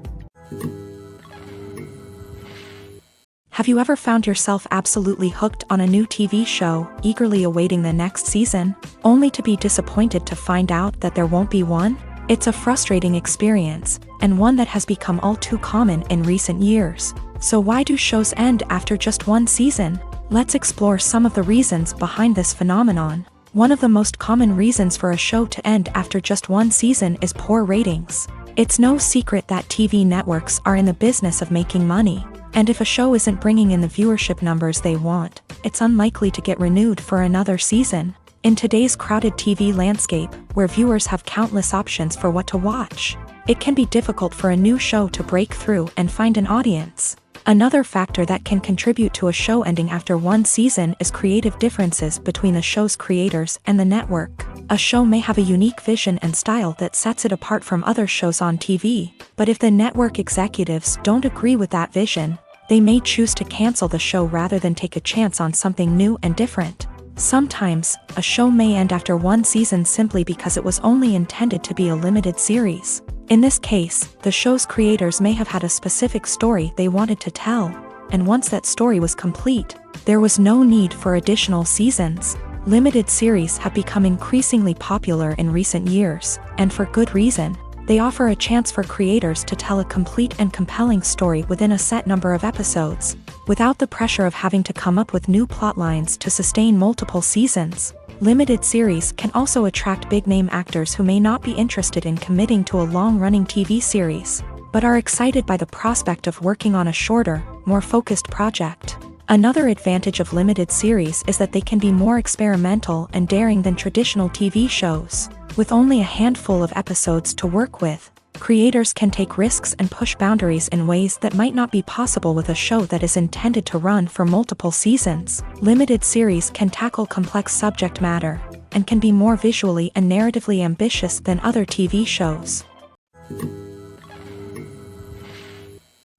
A: Have you ever found yourself absolutely hooked on a new TV show, eagerly awaiting the next season, only to be disappointed to find out that there won't be one? It's a frustrating experience, and one that has become all too common in recent years. So why do shows end after just one season? Let's explore some of the reasons behind this phenomenon. One of the most common reasons for a show to end after just one season is poor ratings. It's no secret that TV networks are in the business of making money. And if a show isn't bringing in the viewership numbers they want, it's unlikely to get renewed for another season. In today's crowded TV landscape, where viewers have countless options for what to watch, it can be difficult for a new show to break through and find an audience. Another factor that can contribute to a show ending after one season is creative differences between the show's creators and the network. A show may have a unique vision and style that sets it apart from other shows on TV, but if the network executives don't agree with that vision, they may choose to cancel the show rather than take a chance on something new and different. Sometimes, a show may end after one season simply because it was only intended to be a limited series. In this case, the show's creators may have had a specific story they wanted to tell, and once that story was complete, there was no need for additional seasons. Limited series have become increasingly popular in recent years, and for good reason. They offer a chance for creators to tell a complete and compelling story within a set number of episodes, without the pressure of having to come up with new plotlines to sustain multiple seasons. Limited series can also attract big-name actors who may not be interested in committing to a long-running TV series, but are excited by the prospect of working on a shorter, more focused project. Another advantage of limited series is that they can be more experimental and daring than traditional TV shows. With only a handful of episodes to work with, creators can take risks and push boundaries in ways that might not be possible with a show that is intended to run for multiple seasons. Limited series can tackle complex subject matter, and can be more visually and narratively ambitious than other TV shows.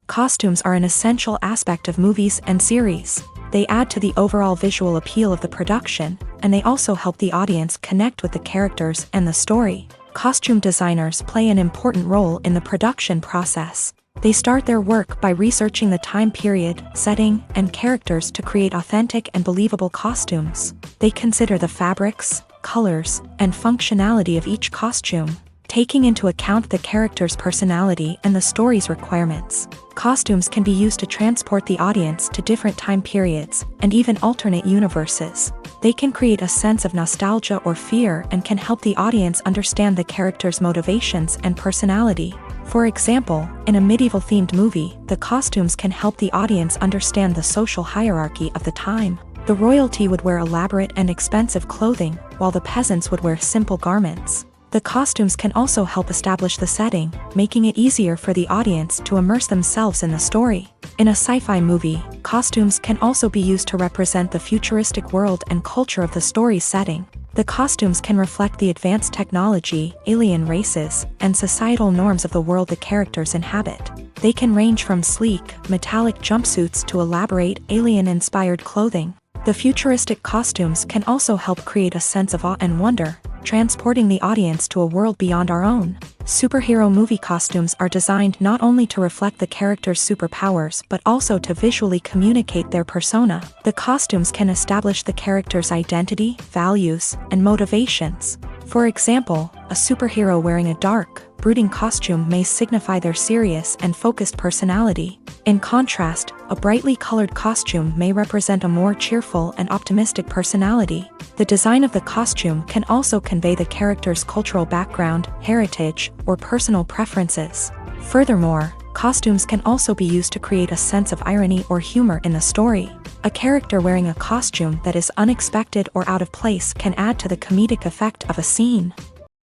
A: Costumes are an essential aspect of movies and series. They add to the overall visual appeal of the production, and they also help the audience connect with the characters and the story. Costume designers play an important role in the production process. They start their work by researching the time period, setting, and characters to create authentic and believable costumes. They consider the fabrics, colors, and functionality of each costume, taking into account the character's personality and the story's requirements. Costumes can be used to transport the audience to different time periods, and even alternate universes. They can create a sense of nostalgia or fear and can help the audience understand the character's motivations and personality. For example, in a medieval-themed movie, the costumes can help the audience understand the social hierarchy of the time. The royalty would wear elaborate and expensive clothing, while the peasants would wear simple garments. The costumes can also help establish the setting, making it easier for the audience to immerse themselves in the story. In a sci-fi movie, costumes can also be used to represent the futuristic world and culture of the story's setting. The costumes can reflect the advanced technology, alien races, and societal norms of the world the characters inhabit. They can range from sleek, metallic jumpsuits to elaborate, alien-inspired clothing. The futuristic costumes can also help create a sense of awe and wonder, transporting the audience to a world beyond our own. Superhero movie costumes are designed not only to reflect the character's superpowers but also to visually communicate their persona. The costumes can establish the character's identity, values, and motivations. For example, a superhero wearing a dark, brooding costume may signify their serious and focused personality. In contrast, a brightly colored costume may represent a more cheerful and optimistic personality. The design of the costume can also convey the character's cultural background, heritage, or personal preferences. Furthermore, costumes can also be used to create a sense of irony or humor in the story. A character wearing a costume that is unexpected or out of place can add to the comedic effect of a scene.